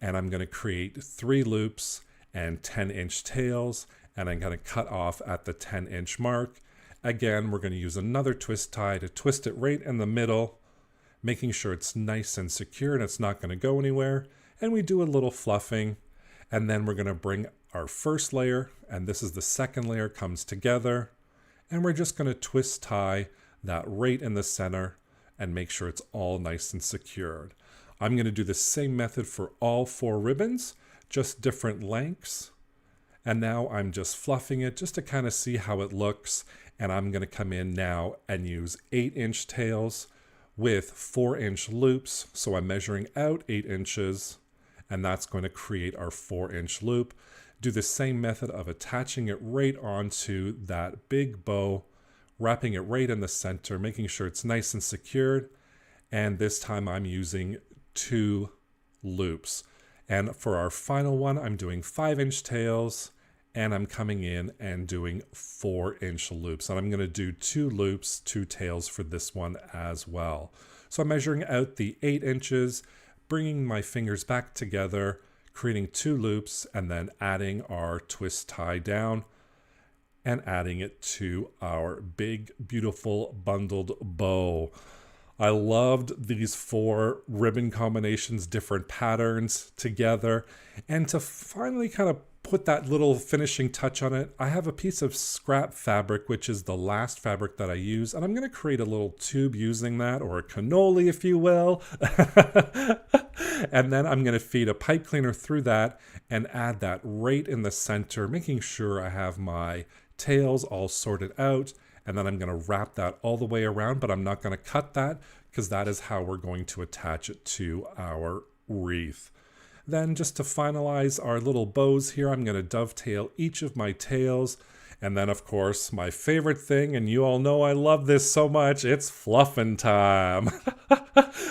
A: And I'm going to create 3 loops and 10-inch tails, and I'm going to cut off at the 10-inch mark. Again, we're going to use another twist tie to twist it right in the middle, making sure it's nice and secure and it's not going to go anywhere. And we do a little fluffing, and then we're going to bring our first layer, and this is the second layer, comes together, and we're just going to twist tie that right in the center and make sure it's all nice and secured. I'm going to do the same method for all 4 ribbons, just different lengths. And now I'm just fluffing it just to kind of see how it looks. And I'm going to come in now and use 8-inch tails with 4-inch loops. So I'm measuring out 8 inches, and that's going to create our 4-inch loop. Do the same method of attaching it right onto that big bow, wrapping it right in the center, making sure it's nice and secured. And this time I'm using 2 loops. And for our final one, I'm doing 5-inch tails, and I'm coming in and doing 4-inch loops. And I'm going to do 2 loops, 2 tails for this one as well. So I'm measuring out the 8 inches, bringing my fingers back together, creating 2 loops, and then adding our twist tie down and adding it to our big, beautiful bundled bow. I loved these 4 ribbon combinations, different patterns together. And to finally kind of put that little finishing touch on it, I have a piece of scrap fabric, which is the last fabric that I use. And I'm going to create a little tube using that, or a cannoli, if you will. And then I'm going to feed a pipe cleaner through that and add that right in the center, making sure I have my tails all sorted out. And then I'm going to wrap that all the way around, but I'm not going to cut that because that is how we're going to attach it to our wreath. Then just to finalize our little bows here, I'm going to dovetail each of my tails. And then, of course, my favorite thing, and you all know I love this so much, it's fluffing time.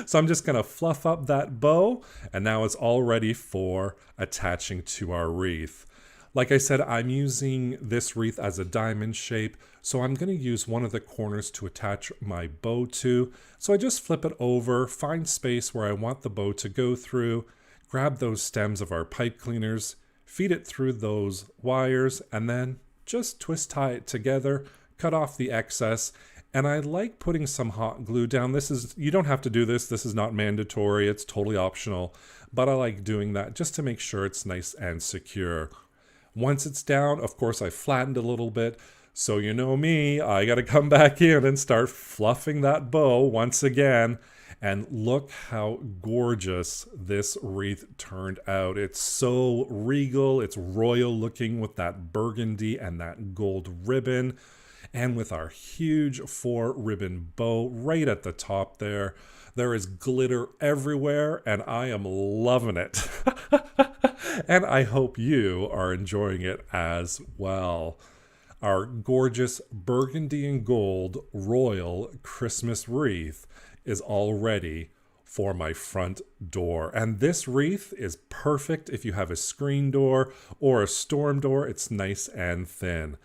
A: So I'm just going to fluff up that bow, and now it's all ready for attaching to our wreath. Like I said, I'm using this wreath as a diamond shape, so I'm going to use one of the corners to attach my bow to. So I just flip it over, find space where I want the bow to go through, grab those stems of our pipe cleaners, feed it through those wires, and then just twist tie it together, cut off the excess. And I like putting some hot glue down. You don't have to do this. This is not mandatory. It's totally optional. But I like doing that just to make sure it's nice and secure. Once it's down, of course, I flattened a little bit. So you know me, I got to come back in and start fluffing that bow once again. And look how gorgeous this wreath turned out. It's so regal. It's royal looking with that burgundy and that gold ribbon. And with our huge 4-ribbon bow right at the top there. There is glitter everywhere, and I am loving it. And I hope you are enjoying it as well. Our gorgeous burgundy and gold royal Christmas wreath is all ready for my front door. And this wreath is perfect if you have a screen door or a storm door. It's nice and thin.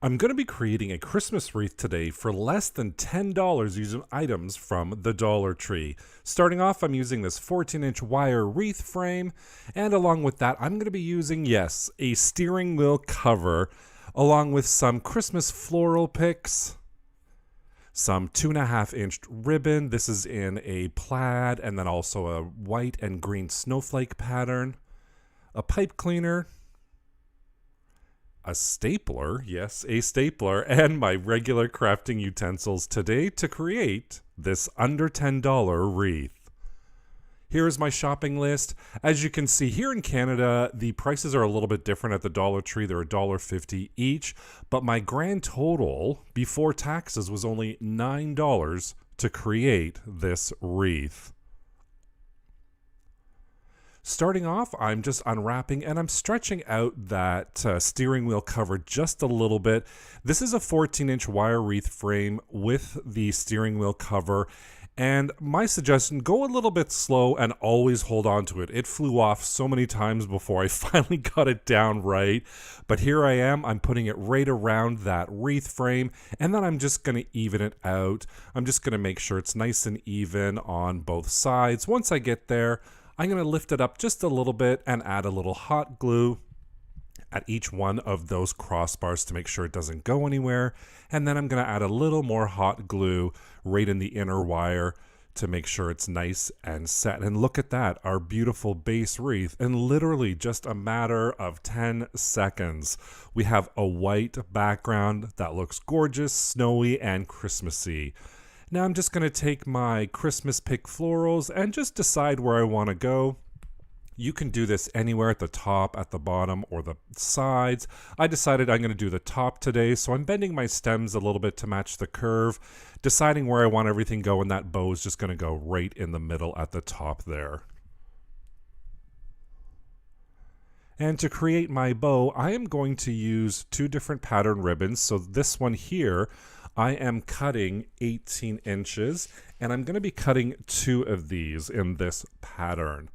A: I'm going to be creating a Christmas wreath today for less than $10 using items from the Dollar Tree. Starting off, I'm using this 14-inch wire wreath frame, and along with that, I'm going to be using, yes, a steering wheel cover, along with some Christmas floral picks, some 2.5-inch ribbon. This is in a plaid, and then also a white and green snowflake pattern, a pipe cleaner, a stapler, yes, a stapler, and my regular crafting utensils today to create this under $10 wreath. Here is my shopping list. As you can see, here in Canada, the prices are a little bit different at the Dollar Tree. They're $1.50 each, but my grand total before taxes was only $9 to create this wreath. Starting off, I'm just unwrapping and I'm stretching out that steering wheel cover just a little bit. This is a 14-inch wire wreath frame with the steering wheel cover. And my suggestion, go a little bit slow and always hold on to it. It flew off so many times before I finally got it down right. But here I am, I'm putting it right around that wreath frame, and then I'm just going to even it out. I'm just going to make sure it's nice and even on both sides. Once I get there, I'm going to lift it up just a little bit and add a little hot glue at each one of those crossbars to make sure it doesn't go anywhere. And then I'm going to add a little more hot glue right in the inner wire to make sure it's nice and set. And look at that, our beautiful base wreath in literally just a matter of 10 seconds. We have a white background that looks gorgeous, snowy, and Christmassy. Now I'm just going to take my Christmas pick florals and just decide where I want to go. You can do this anywhere at the top, at the bottom, or the sides. I decided I'm going to do the top today, so I'm bending my stems a little bit to match the curve, deciding where I want everything go, and that bow is just going to go right in the middle at the top there. And to create my bow, I am going to use 2 different pattern ribbons. So this one here, I am cutting 18 inches, and I'm going to be cutting 2 of these in this pattern.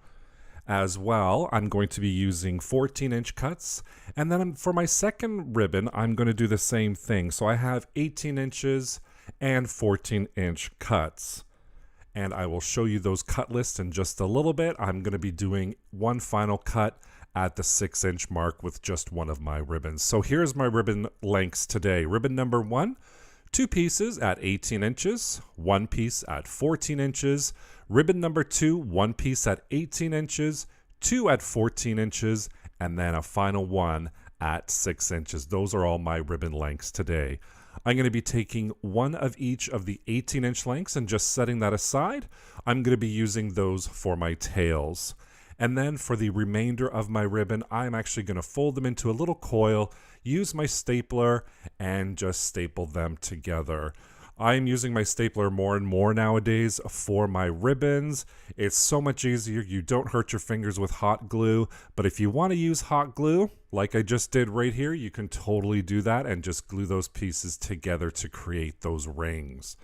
A: As well, I'm going to be using 14-inch cuts, and then for my second ribbon, I'm going to do the same thing. So I have 18 inches and 14-inch cuts. And I will show you those cut lists in just a little bit. I'm going to be doing one final cut at the 6-inch mark with just one of my ribbons. So here's my ribbon lengths today. Ribbon number 1, 2 pieces at 18 inches, 1 piece at 14 inches. Ribbon number 2, 1 piece at 18 inches, 2 at 14 inches, and then a final one at 6 inches. Those are all my ribbon lengths today. I'm going to be taking one of each of the 18-inch lengths and just setting that aside. I'm going to be using those for my tails. And then for the remainder of my ribbon, I'm actually going to fold them into a little coil, use my stapler, and just staple them together. I'm using my stapler more and more nowadays for my ribbons. It's so much easier. You don't hurt your fingers with hot glue. But if you want to use hot glue, like I just did right here, you can totally do that and just glue those pieces together to create those rings.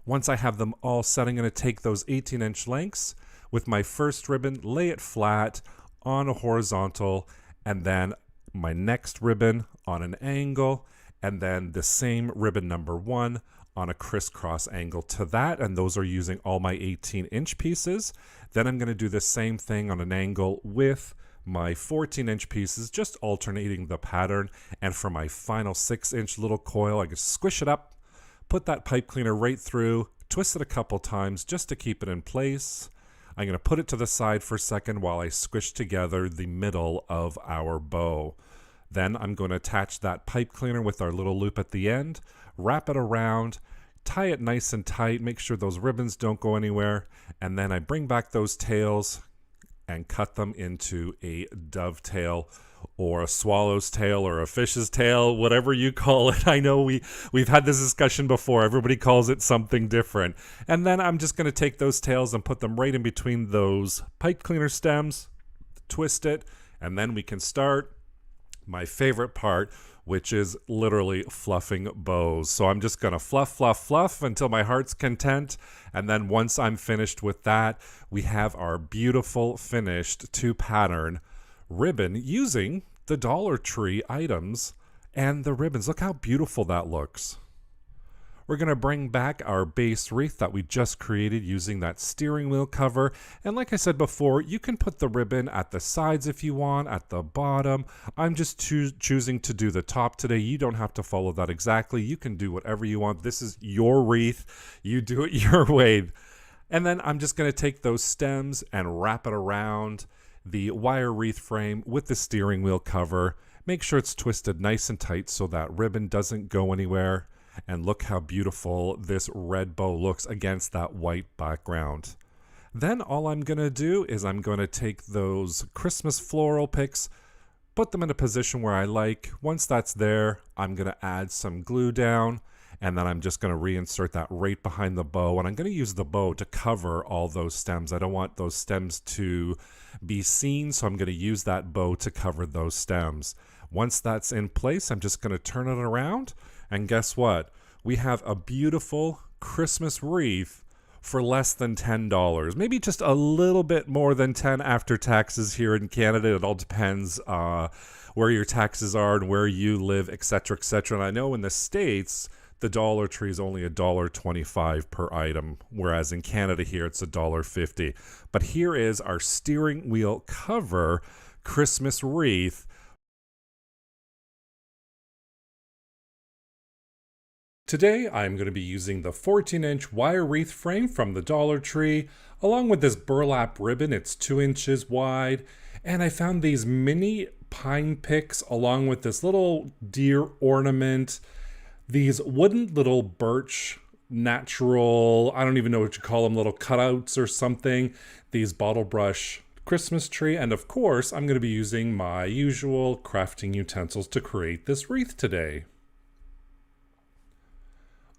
A: Once I have them all set, I'm going to take those 18-inch lengths with my first ribbon, lay it flat on a horizontal, and then my next ribbon on an angle, and then the same ribbon number 1 on a crisscross angle to that, and those are using all my 18-inch pieces. Then I'm going to do the same thing on an angle with my 14-inch pieces, just alternating the pattern. And for my final 6-inch little coil, I can squish it up, put that pipe cleaner right through, twist it a couple times just to keep it in place. I'm going to put it to the side for a second while I squish together the middle of our bow. Then I'm going to attach that pipe cleaner with our little loop at the end, wrap it around, tie it nice and tight, make sure those ribbons don't go anywhere, and then I bring back those tails and cut them into a dovetail or a swallow's tail or a fish's tail, whatever you call it. I know we've had this discussion before. Everybody calls it something different. And then I'm just going to take those tails and put them right in between those pipe cleaner stems, twist it, and then we can start my favorite part, which is literally fluffing bows. So I'm just going to fluff, fluff, fluff until my heart's content. And then once I'm finished with that, we have our beautiful finished 2-pattern ribbon using the Dollar Tree items and the ribbons. Look how beautiful that looks. We're going to bring back our base wreath that we just created using that steering wheel cover. And like I said before, you can put the ribbon at the sides if you want, at the bottom. I'm just choosing to do the top today. You don't have to follow that exactly. You can do whatever you want. This is your wreath. You do it your way. And then I'm just going to take those stems and wrap it around the wire wreath frame with the steering wheel cover. Make sure it's twisted nice and tight so that ribbon doesn't go anywhere. And look how beautiful this red bow looks against that white background. Then all I'm going to do is I'm going to take those Christmas floral picks, put them in a position where I like. Once that's there, I'm going to add some glue down, and then I'm just going to reinsert that right behind the bow. And I'm going to use the bow to cover all those stems. I don't want those stems to be seen, so I'm going to use that bow to cover those stems. Once that's in place, I'm just going to turn it around. And guess what? We have a beautiful Christmas wreath for less than $10. Maybe just a little bit more than 10 after taxes here in Canada. It all depends where your taxes are and where you live, etc., etc. And I know in the States, the Dollar Tree is only $1.25 per item, whereas in Canada here it's $1.50. But here is our steering wheel cover Christmas wreath. Today, I'm going to be using the 14-inch wire wreath frame from the Dollar Tree, along with this burlap ribbon. It's 2 inches wide, and I found these mini pine picks along with this little deer ornament, these wooden little birch natural, I don't even know what you call them, little cutouts or something, these bottle brush Christmas tree, and of course, I'm going to be using my usual crafting utensils to create this wreath today.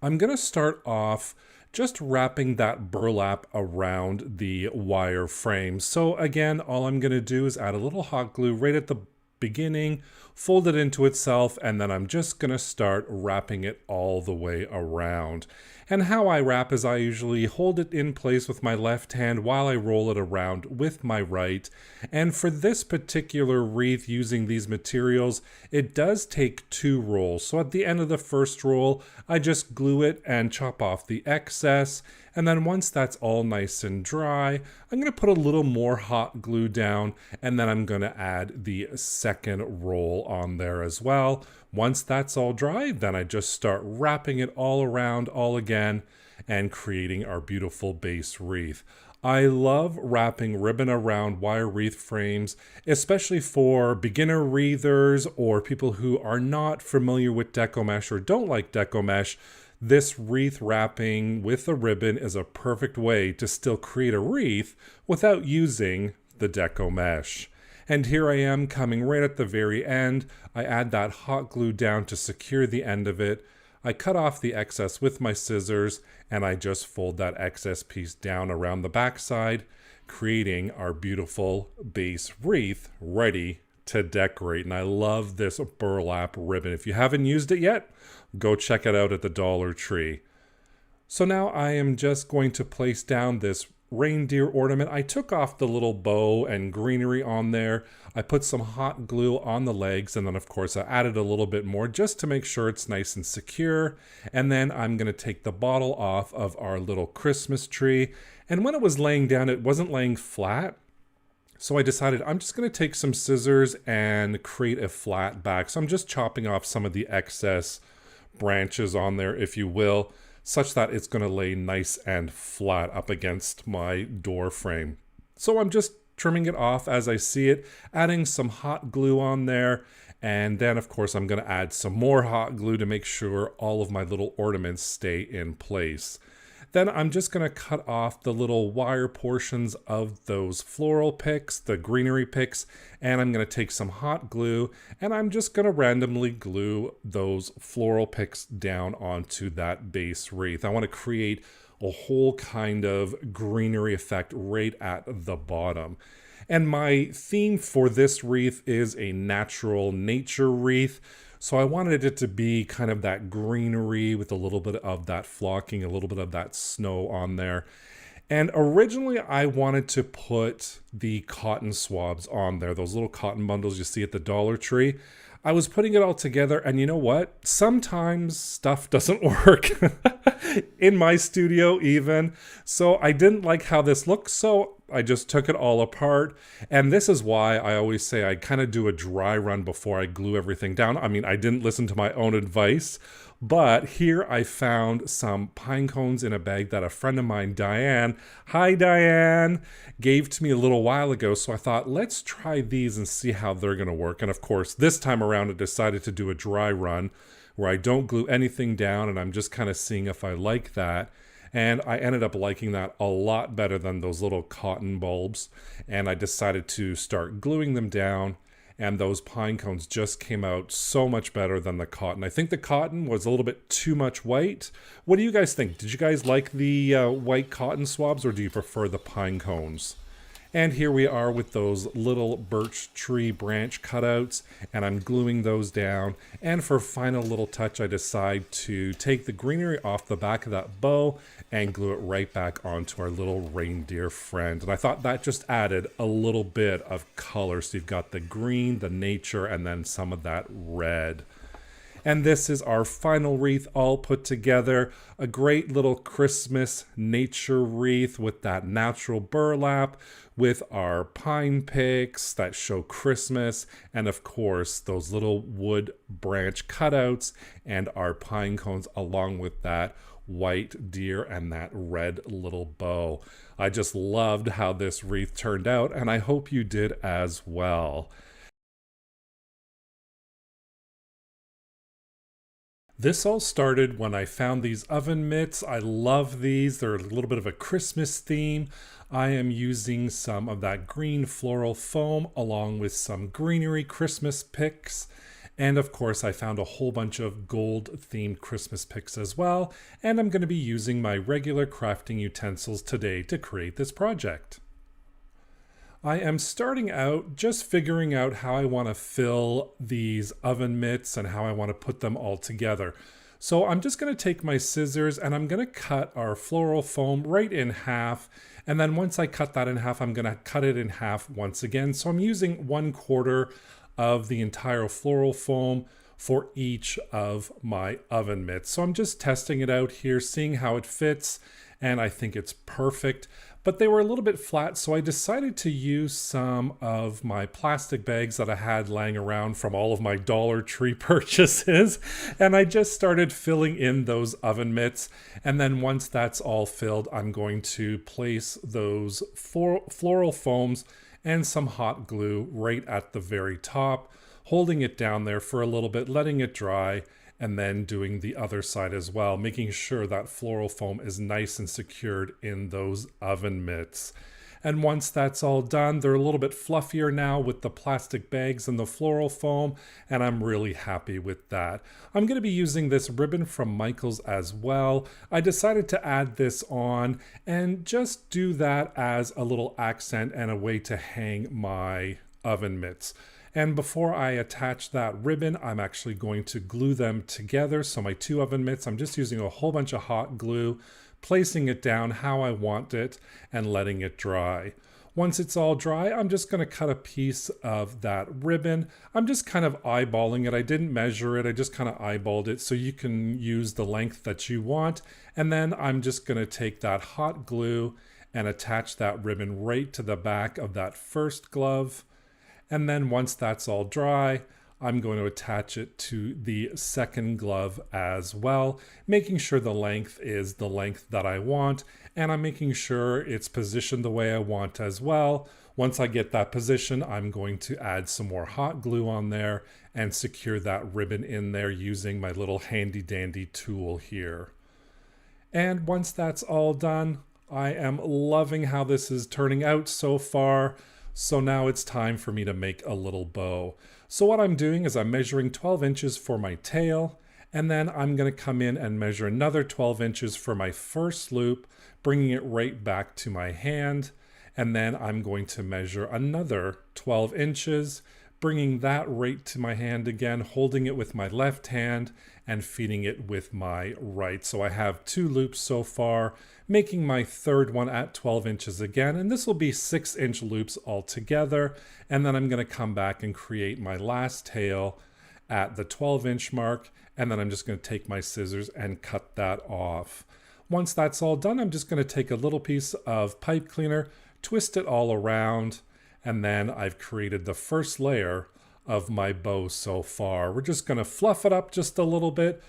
A: I'm going to start off just wrapping that burlap around the wire frame. So again, all I'm going to do is add a little hot glue right at the beginning, fold it into itself, and then I'm just going to start wrapping it all the way around. And how I wrap is I usually hold it in place with my left hand while I roll it around with my right. And for this particular wreath using these materials, it does take 2 rolls. So at the end of the first roll, I just glue it and chop off the excess. And then once that's all nice and dry, I'm going to put a little more hot glue down, and then I'm going to add the second roll on there as well. Once that's all dry, then I just start wrapping it all around all again and creating our beautiful base wreath. I love wrapping ribbon around wire wreath frames, especially for beginner wreathers or people who are not familiar with deco mesh or don't like deco mesh. This wreath wrapping with a ribbon is a perfect way to still create a wreath without using the deco mesh. And here I am coming right at the very end. I add that hot glue down to secure the end of it. I cut off the excess with my scissors, and I just fold that excess piece down around the backside, creating our beautiful base wreath ready to decorate. And I love this burlap ribbon. If you haven't used it yet, go check it out at the Dollar Tree. So now I am just going to place down this reindeer ornament. I took off the little bow and greenery on there. I put some hot glue on the legs, and then of course I added a little bit more just to make sure it's nice and secure. And then I'm going to take the bottle off of our little Christmas tree. And when it was laying down, it wasn't laying flat. So I decided I'm just going to take some scissors and create a flat back. So I'm just chopping off some of the excess branches on there, if you will, such that it's going to lay nice and flat up against my door frame. So I'm just trimming it off as I see it, adding some hot glue on there, and then of course I'm going to add some more hot glue to make sure all of my little ornaments stay in place. Then I'm just going to cut off the little wire portions of those floral picks, the greenery picks, and I'm going to take some hot glue and I'm just going to randomly glue those floral picks down onto that base wreath. I want to create a whole kind of greenery effect right at the bottom. And my theme for this wreath is a natural nature wreath. So I wanted it to be kind of that greenery with a little bit of that flocking, a little bit of that snow on there. And originally I wanted to put the cotton swabs on there, those little cotton bundles you see at the Dollar Tree. I was putting it all together, and you know what? Sometimes stuff doesn't work in my studio even. So I didn't like how this looked, so I just took it all apart. And this is why I always say I kind of do a dry run before I glue everything down. I mean, I didn't listen to my own advice, but here I found some pine cones in a bag that a friend of mine, Diane, hi Diane, gave to me a little while ago. So I thought, let's try these and see how they're going to work. And of course, this time around, I decided to do a dry run where I don't glue anything down and I'm just kind of seeing if I like that. And I ended up liking that a lot better than those little cotton bulbs. And I decided to start gluing them down. And those pine cones just came out so much better than the cotton. I think the cotton was a little bit too much white. What do you guys think? Did you guys like the white cotton swabs, or do you prefer the pine cones? And here we are with those little birch tree branch cutouts, and I'm gluing those down. And for a final little touch, I decide to take the greenery off the back of that bow and glue it right back onto our little reindeer friend. And I thought that just added a little bit of color. So you've got the green, the nature, and then some of that red. And this is our final wreath all put together. A great little Christmas nature wreath with that natural burlap, with our pine picks that show Christmas, and of course those little wood branch cutouts and our pine cones along with that white deer and that red little bow. I just loved how this wreath turned out, and I hope you did as well. This all started when I found these oven mitts. I love these. They're a little bit of a Christmas theme. I am using some of that green floral foam along with some greenery Christmas picks. And of course, I found a whole bunch of gold themed Christmas picks as well. And I'm going to be using my regular crafting utensils today to create this project. I am starting out just figuring out how I want to fill these oven mitts and how I want to put them all together. So I'm just going to take my scissors and I'm going to cut our floral foam right in half. And then once I cut that in half, I'm going to cut it in half once again. So I'm using 1/4 of the entire floral foam for each of my oven mitts. So I'm just testing it out here, seeing how it fits, and I think it's perfect. But they were a little bit flat, so I decided to use some of my plastic bags that I had laying around from all of my Dollar Tree purchases, and I just started filling in those oven mitts. And then once that's all filled, I'm going to place those floral foams and some hot glue right at the very top, holding it down there for a little bit, letting it dry, and then doing the other side as well, making sure that floral foam is nice and secured in those oven mitts. And once that's all done, they're a little bit fluffier now with the plastic bags and the floral foam, and I'm really happy with that. I'm going to be using this ribbon from Michaels as well. I decided to add this on and just do that as a little accent and a way to hang my oven mitts. And before I attach that ribbon, I'm actually going to glue them together. So my two oven mitts, I'm just using a whole bunch of hot glue, placing it down how I want it, and letting it dry. Once it's all dry, I'm just going to cut a piece of that ribbon. I'm just kind of eyeballing it. I didn't measure it. I just kind of eyeballed it, so you can use the length that you want. And then I'm just going to take that hot glue and attach that ribbon right to the back of that first glove. And then once that's all dry, I'm going to attach it to the second glove as well, making sure the length is the length that I want, and I'm making sure it's positioned the way I want as well. Once I get that position, I'm going to add some more hot glue on there and secure that ribbon in there using my little handy dandy tool here. And once that's all done, I am loving how this is turning out so far. So now it's time for me to make a little bow. So what I'm doing is I'm measuring 12 inches for my tail, and then I'm going to come in and measure another 12 inches for my first loop, bringing it right back to my hand. And then I'm going to measure another 12 inches, bringing that right to my hand again, holding it with my left hand and feeding it with my right. So I have 2 loops so far, making my third one at 12 inches again, and this will be 6-inch loops altogether. And then I'm going to come back and create my last tail at the 12-inch mark, and then I'm just going to take my scissors and cut that off. Once that's all done, I'm just going to take a little piece of pipe cleaner, twist it all around, and then I've created the first layer of my bow so far. We're just going to fluff it up just a little bit,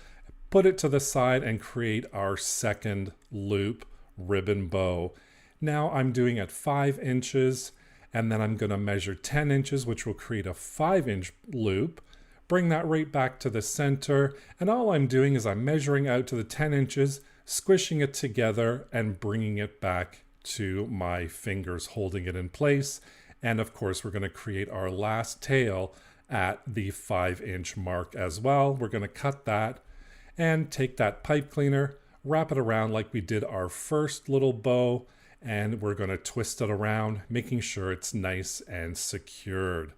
A: put it to the side, and create our second loop ribbon bow. Now I'm doing at 5 inches, and then I'm going to measure 10 inches, which will create a 5-inch loop. Bring that right back to the center, and all I'm doing is I'm measuring out to the 10 inches, squishing it together, and bringing it back to my fingers, holding it in place. And of course, we're going to create our last tail at the 5-inch mark as well. We're going to cut that and take that pipe cleaner, wrap it around like we did our first little bow, and we're going to twist it around, making sure it's nice and secured.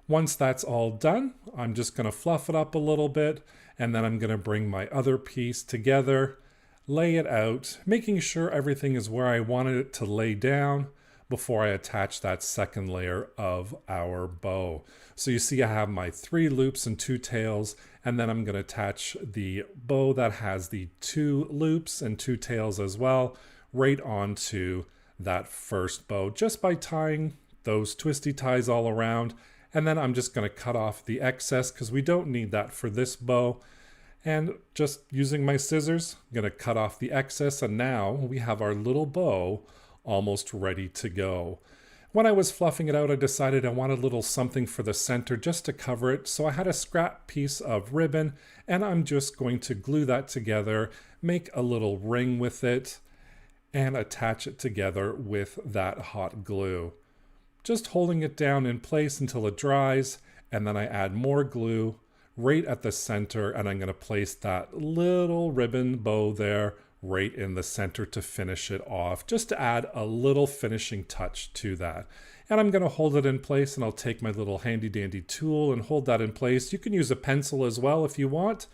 A: Once that's all done, I'm just going to fluff it up a little bit, and then I'm going to bring my other piece together, lay it out, making sure everything is where I wanted it to lay down before I attach that second layer of our bow. So you see I have my 3 loops and 2 tails, and then I'm going to attach the bow that has the 2 loops and 2 tails as well right onto that first bow, just by tying those twisty ties all around. And then I'm just going to cut off the excess because we don't need that for this bow. And just using my scissors, I'm going to cut off the excess, and now we have our little bow almost ready to go. When I was fluffing it out, I decided I wanted a little something for the center just to cover it. So I had a scrap piece of ribbon and I'm just going to glue that together, make a little ring with it, and attach it together with that hot glue. Just holding it down in place until it dries, and then I add more glue right at the center, and I'm going to place that little ribbon bow there right in the center to finish it off, just to add a little finishing touch to that. And I'm going to hold it in place, and I'll take my little handy dandy tool and hold that in place. You can use a pencil as well if you want.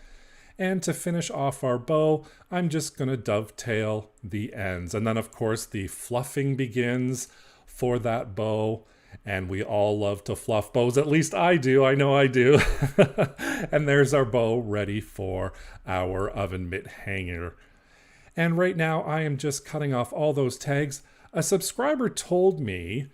A: And to finish off our bow, I'm just going to dovetail the ends. And then of course the fluffing begins for that bow. And we all love to fluff bows, at least I do, I know I do. And there's our bow ready for our oven mitt hanger. And right now I am just cutting off all those tags. A subscriber told me,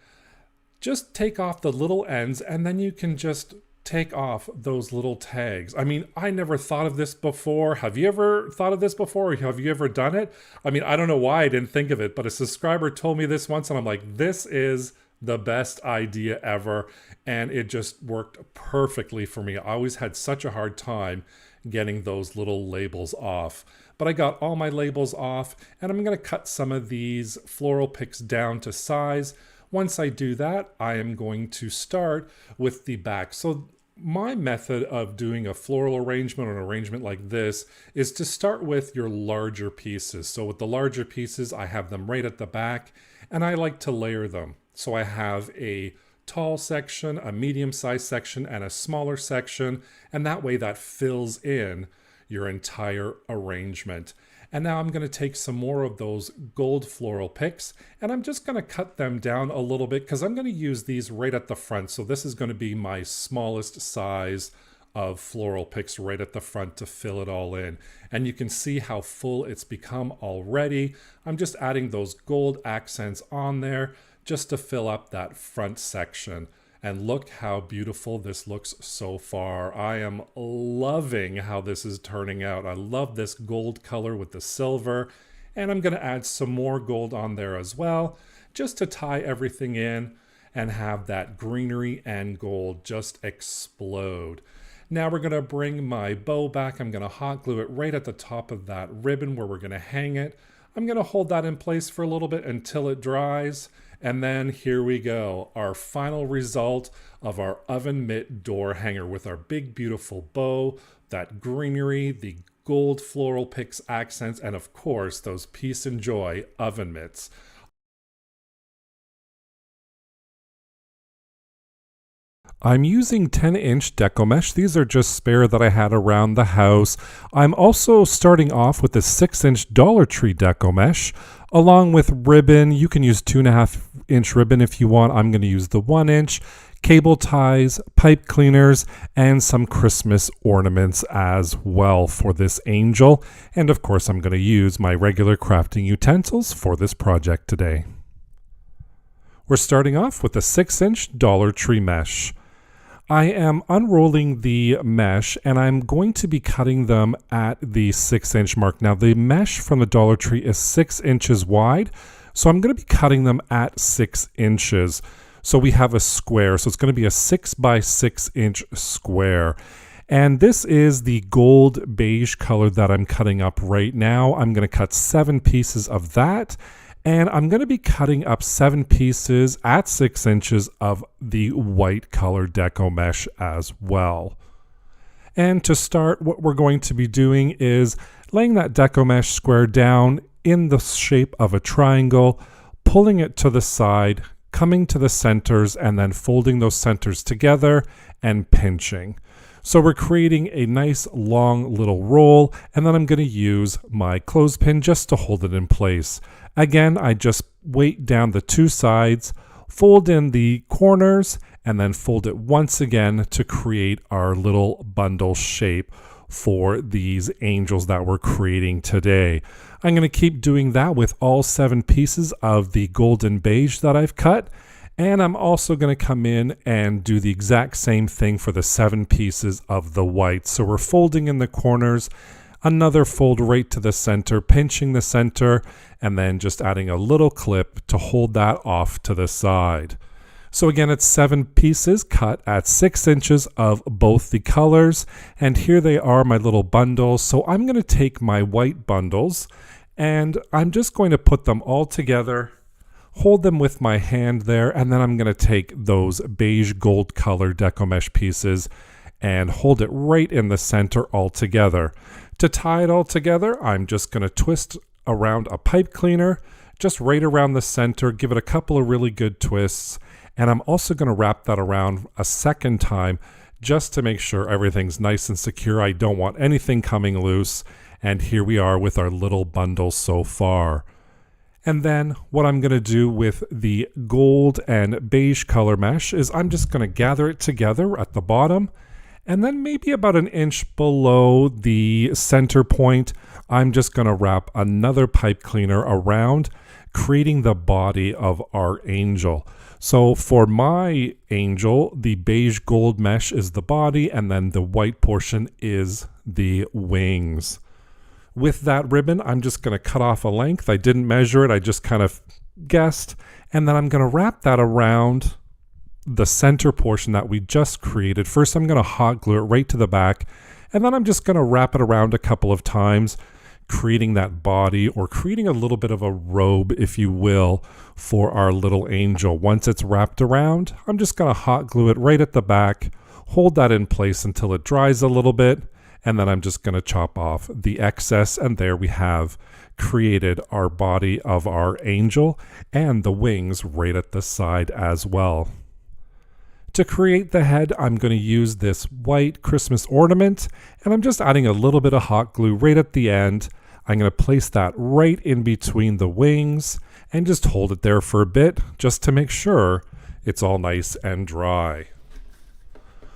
A: just take off the little ends and then you can just take off those little tags. I mean, I never thought of this before. Have you ever thought of this before? Or have you ever done it? I mean, I don't know why I didn't think of it, but a subscriber told me this once and I'm like, this is the best idea ever. And it just worked perfectly for me. I always had such a hard time getting those little labels off. But I got all my labels off and I'm going to cut some of these floral picks down to size. Once I do that, I am going to start with the back. So my method of doing a floral arrangement or an arrangement like this is to start with your larger pieces. So with the larger pieces, I have them right at the back and I like to layer them. So I have a tall section, a medium-sized section, and a smaller section. And that way that fills in your entire arrangement. And now I'm going to take some more of those gold floral picks and I'm just going to cut them down a little bit because I'm going to use these right at the front. So this is going to be my smallest size of floral picks right at the front to fill it all in. And you can see how full it's become already. I'm just adding those gold accents on there just to fill up that front section. And look how beautiful this looks so far. I am loving how this is turning out. I love this gold color with the silver. And I'm going to add some more gold on there as well, just to tie everything in and have that greenery and gold just explode. Now we're going to bring my bow back. I'm going to hot glue it right at the top of that ribbon where we're going to hang it. I'm going to hold that in place for a little bit until it dries. And then here we go, our final result of our oven mitt door hanger with our big, beautiful bow, that greenery, the gold floral picks accents, and of course, those Peace and Joy oven mitts. I'm using 10-inch deco mesh. These are just spare that I had around the house. I'm also starting off with a 6-inch Dollar Tree deco mesh, along with ribbon. You can use 2.5-inch ribbon if you want. I'm going to use the 1-inch, cable ties, pipe cleaners, and some Christmas ornaments as well for this angel. And of course, I'm going to use my regular crafting utensils for this project today. We're starting off with a 6-inch Dollar Tree mesh. I am unrolling the mesh and I'm going to be cutting them at the 6-inch mark. Now the mesh from the Dollar Tree is 6 inches wide, so I'm going to be cutting them at 6 inches. So we have a square, so it's going to be a 6 by 6 inch square. And this is the gold beige color that I'm cutting up right now. I'm going to cut 7 pieces of that. And I'm going to be cutting up 7 pieces at 6 inches of the white color deco mesh as well. And to start, what we're going to be doing is laying that deco mesh square down in the shape of a triangle, pulling it to the side, coming to the centers, and then folding those centers together and pinching. So we're creating a nice long little roll, and then I'm going to use my clothespin just to hold it in place. Again, I just weight down the 2 sides, fold in the corners, and then fold it once again to create our little bundle shape for these angels that we're creating today. I'm going to keep doing that with all 7 pieces of the golden beige that I've cut. And I'm also going to come in and do the exact same thing for the 7 pieces of the white. So we're folding in the corners, another fold right to the center, pinching the center, and then just adding a little clip to hold that off to the side. So again, it's 7 pieces cut at 6 inches of both the colors. And here they are, my little bundles. So I'm going to take my white bundles and I'm just going to put them all together, hold them with my hand there, and then I'm going to take those beige gold color deco mesh pieces and hold it right in the center all together. To tie it all together, I'm just going to twist around a pipe cleaner, just right around the center, give it a couple of really good twists. And I'm also going to wrap that around a second time just to make sure everything's nice and secure. I don't want anything coming loose. And here we are with our little bundle so far. And then what I'm going to do with the gold and beige color mesh is I'm just going to gather it together at the bottom. And then maybe about an inch below the center point, I'm just going to wrap another pipe cleaner around, creating the body of our angel. So for my angel, the beige gold mesh is the body, and then the white portion is the wings. With that ribbon, I'm just going to cut off a length. I didn't measure it, I just kind of guessed. And then I'm going to wrap that around the center portion that we just created. First, I'm going to hot glue it right to the back, and then I'm just going to wrap it around a couple of times, creating that body, or creating a little bit of a robe, if you will, for our little angel. Once it's wrapped around, I'm just going to hot glue it right at the back, hold that in place until it dries a little bit, and then I'm just going to chop off the excess, and there we have created our body of our angel and the wings right at the side as well. To create the head, I'm going to use this white Christmas ornament, and I'm just adding a little bit of hot glue right at the end. I'm going to place that right in between the wings and just hold it there for a bit just to make sure it's all nice and dry.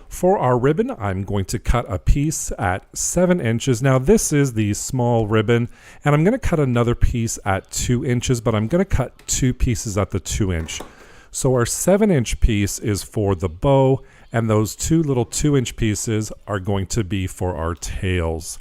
A: For our ribbon, I'm going to cut a piece at 7 inches. Now this is the small ribbon, and I'm going to cut another piece at 2 inches, but I'm going to cut 2 pieces at the 2 inch. So our 7-inch piece is for the bow, and those 2 little 2-inch pieces are going to be for our tails.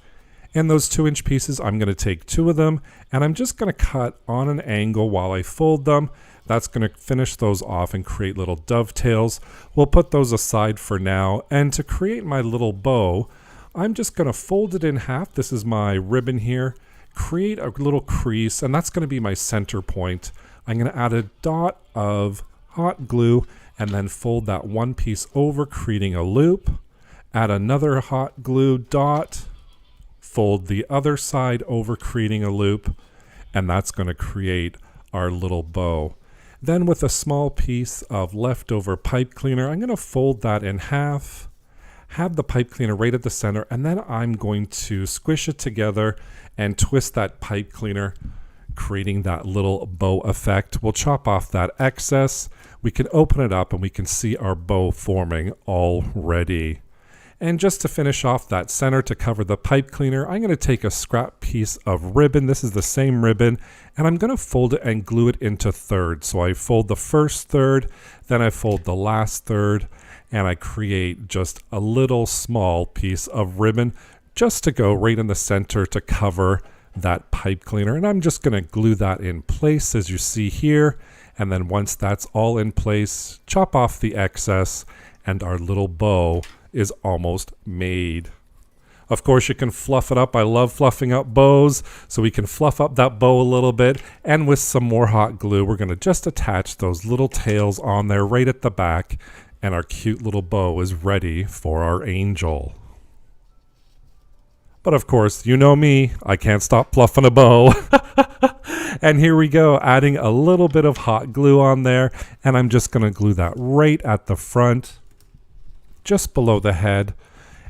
A: And those 2-inch pieces, I'm going to take 2 of them, and I'm just going to cut on an angle while I fold them. That's going to finish those off and create little dovetails. We'll put those aside for now. And to create my little bow, I'm just going to fold it in half. This is my ribbon here. Create a little crease, and that's going to be my center point. I'm going to add a dot of hot glue and then fold that one piece over, creating a loop. Add another hot glue dot, fold the other side over, creating a loop, and that's going to create our little bow. Then with a small piece of leftover pipe cleaner, I'm going to fold that in half, have the pipe cleaner right at the center, and then I'm going to squish it together and twist that pipe cleaner, creating that little bow effect. We'll chop off that excess. We can open it up and we can see our bow forming already. And just to finish off that center to cover the pipe cleaner, I'm going to take a scrap piece of ribbon. This is the same ribbon, and I'm going to fold it and glue it into thirds. So I fold the first third, then I fold the last third, and I create just a little small piece of ribbon just to go right in the center to cover that pipe cleaner. And I'm just going to glue that in place as you see here. And then once that's all in place, chop off the excess, and our little bow is almost made. Of course, you can fluff it up. I love fluffing up bows, so we can fluff up that bow a little bit. And with some more hot glue, we're going to just attach those little tails on there right at the back, and our cute little bow is ready for our angel. But of course, you know me, I can't stop fluffing a bow. And here we go, adding a little bit of hot glue on there, and I'm just going to glue that right at the front, just below the head.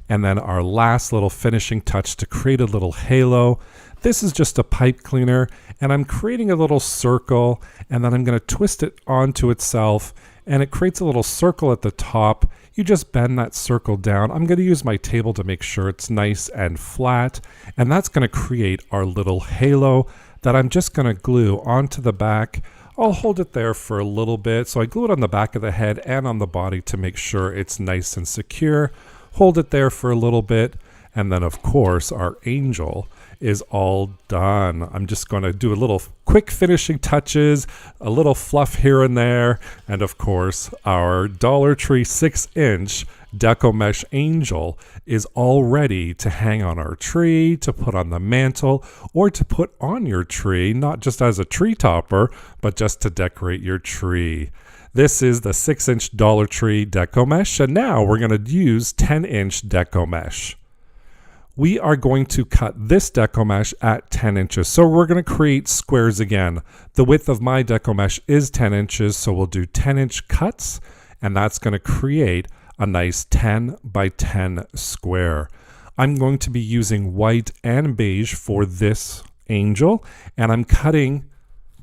A: And then our last little finishing touch to create a little halo. This is just a pipe cleaner, and I'm creating a little circle, and then I'm going to twist it onto itself, and it creates a little circle at the top. You just bend that circle down. I'm going to use my table to make sure it's nice and flat, and that's going to create our little halo that I'm just going to glue onto the back. I'll hold it there for a little bit. So I glue it on the back of the head and on the body to make sure it's nice and secure. Hold it there for a little bit, and then of course our angel is all done. I'm just going to do a little quick finishing touches, a little fluff here and there, and of course our Dollar Tree 6-inch deco mesh angel is all ready to hang on our tree, to put on the mantle, or to put on your tree, not just as a tree topper, but just to decorate your tree. This is the 6-inch Dollar Tree deco mesh, and now we're going to use 10-inch deco mesh. We are going to cut this deco mesh at 10 inches. So we're going to create squares again. The width of my deco mesh is 10 inches, so we'll do 10-inch cuts, and that's going to create a nice 10 by 10 square. I'm going to be using white and beige for this angel, and I'm cutting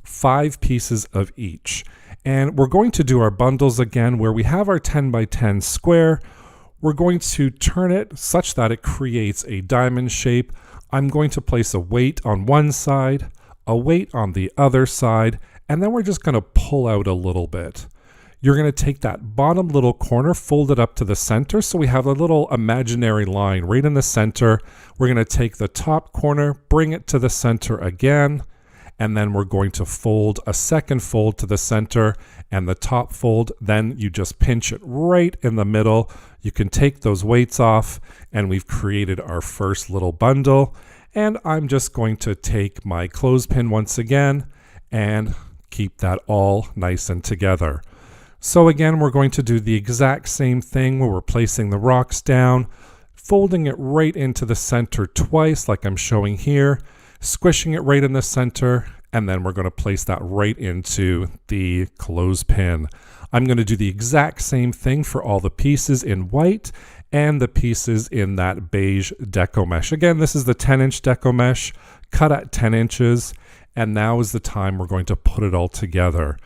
A: 5 pieces of each. And we're going to do our bundles again where we have our 10 by 10 square. We're going to turn it such that it creates a diamond shape. I'm going to place a weight on one side, a weight on the other side, and then we're just going to pull out a little bit. You're going to take that bottom little corner, fold it up to the center, so we have a little imaginary line right in the center. We're going to take the top corner, bring it to the center again, and then we're going to fold a second fold to the center and the top fold. Then you just pinch it right in the middle. You can take those weights off, and we've created our first little bundle. And I'm just going to take my clothespin once again and keep that all nice and together. So again, we're going to do the exact same thing where we're placing the rocks down, folding it right into the center twice like I'm showing here, squishing it right in the center, and then we're going to place that right into the clothespin. I'm going to do the exact same thing for all the pieces in white and the pieces in that beige deco mesh. Again, this is the 10-inch deco mesh, cut at 10 inches, and now is the time we're going to put it all together.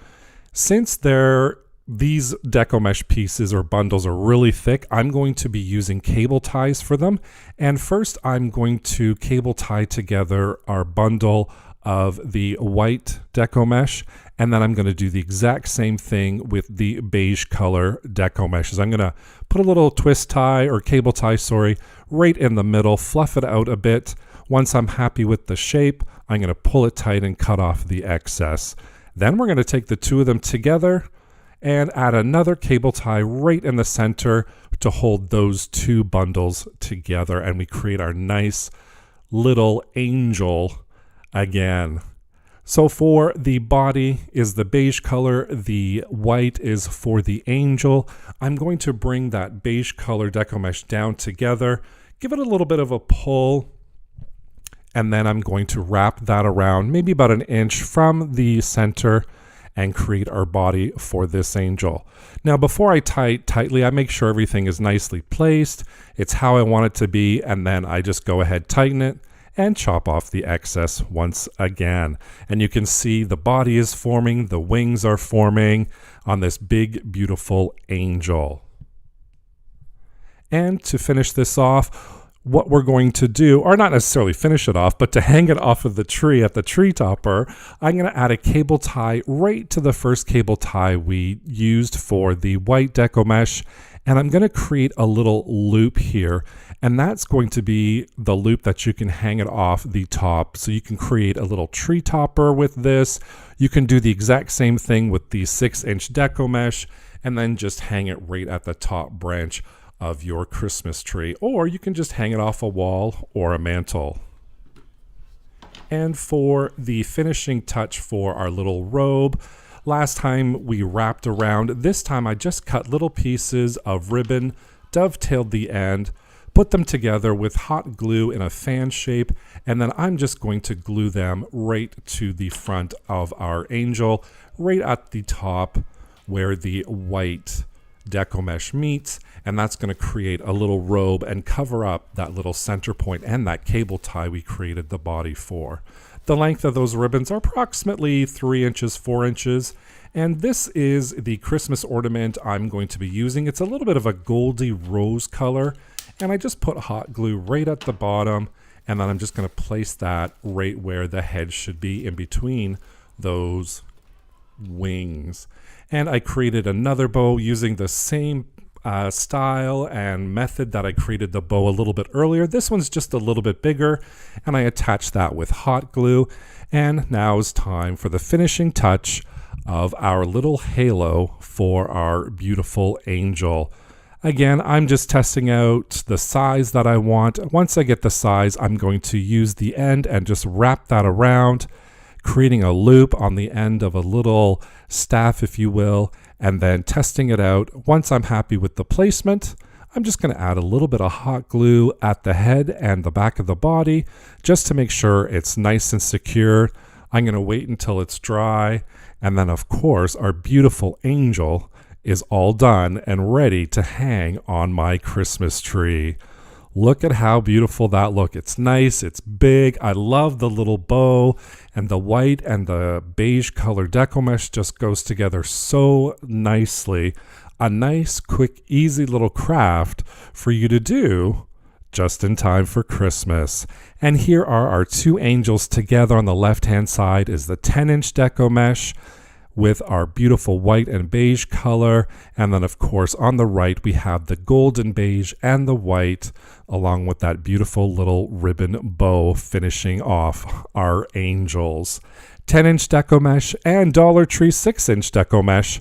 A: Since these deco mesh pieces or bundles are really thick, I'm going to be using cable ties for them. And first I'm going to cable tie together our bundle of the white deco mesh, and then I'm going to do the exact same thing with the beige color deco meshes. I'm going to put a little twist tie or cable tie, right in the middle, fluff it out a bit. Once I'm happy with the shape, I'm going to pull it tight and cut off the excess. Then we're going to take the two of them together and add another cable tie right in the center to hold those two bundles together, and we create our nice little angel again. So for the body is the beige color, the white is for the angel. I'm going to bring that beige color deco mesh down together, give it a little bit of a pull, and then I'm going to wrap that around maybe about an inch from the center and create our body for this angel. Now, before I tie it tightly, I make sure everything is nicely placed. It's how I want it to be, and then I just go ahead, tighten it, and chop off the excess once again. And you can see the body is forming, the wings are forming on this big, beautiful angel. And to finish this off, what we're going to do, or not necessarily finish it off, but to hang it off of the tree at the tree topper, I'm going to add a cable tie right to the first cable tie we used for the white deco mesh, and I'm going to create a little loop here, and that's going to be the loop that you can hang it off the top. So you can create a little tree topper with this. You can do the exact same thing with the 6-inch deco mesh, and then just hang it right at the top branch of your Christmas tree, or you can just hang it off a wall or a mantle. And for the finishing touch for our little robe, last time we wrapped around, this time I just cut little pieces of ribbon, dovetailed the end, put them together with hot glue in a fan shape, and then I'm just going to glue them right to the front of our angel, right at the top where the white deco mesh meets, and that's going to create a little robe and cover up that little center point and that cable tie we created the body for. The length of those ribbons are approximately 3 inches, 4 inches, and this is the Christmas ornament I'm going to be using. It's a little bit of a goldy rose color, and I just put hot glue right at the bottom, and then I'm just going to place that right where the head should be in between those wings. And I created another bow using the same style and method that I created the bow a little bit earlier. This one's just a little bit bigger, and I attached that with hot glue. And now is time for the finishing touch of our little halo for our beautiful angel. Again, I'm just testing out the size that I want. Once I get the size, I'm going to use the end and just wrap that around, creating a loop on the end of a little staff, if you will, and then testing it out. Once I'm happy with the placement, I'm just going to add a little bit of hot glue at the head and the back of the body just to make sure it's nice and secure. I'm going to wait until it's dry, and then of course our beautiful angel is all done and ready to hang on my Christmas tree. Look at how beautiful that looks. It's nice, it's big. I love the little bow, and the white and the beige color deco mesh just goes together so nicely. A nice, quick, easy little craft for you to do just in time for Christmas. And here are our two angels together. On the left-hand side is the 10-inch deco mesh with our beautiful white and beige color. And then of course on the right we have the golden beige and the white, along with that beautiful little ribbon bow finishing off our angels. 10-inch deco mesh and Dollar Tree 6-inch deco mesh.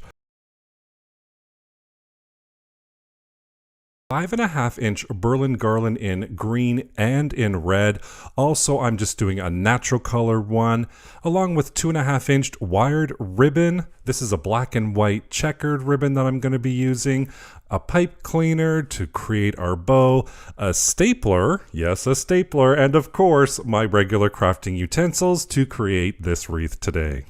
A: 5.5-inch Berlin garland in green and in red. Also, I'm just doing a natural color one, along with 2.5-inch wired ribbon. This is a black and white checkered ribbon that I'm going to be using. A pipe cleaner to create our bow, a stapler, yes, a stapler, and of course, my regular crafting utensils to create this wreath today.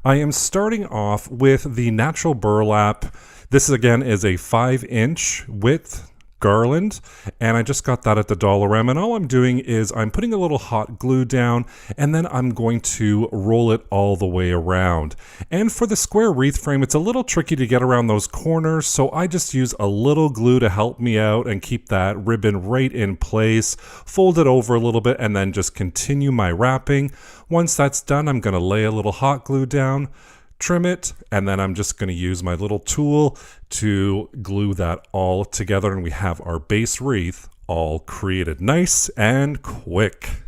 A: I am starting off with the natural burlap. This again is a 5-inch width garland, and I just got that at the Dollarama, and all I'm doing is I'm putting a little hot glue down, and then I'm going to roll it all the way around. And for the square wreath frame, it's a little tricky to get around those corners, so I just use a little glue to help me out and keep that ribbon right in place, fold it over a little bit, and then just continue my wrapping. Once that's done, I'm going to lay a little hot glue down, trim it, and then I'm just going to use my little tool to glue that all together, and we have our base wreath all created nice and quick.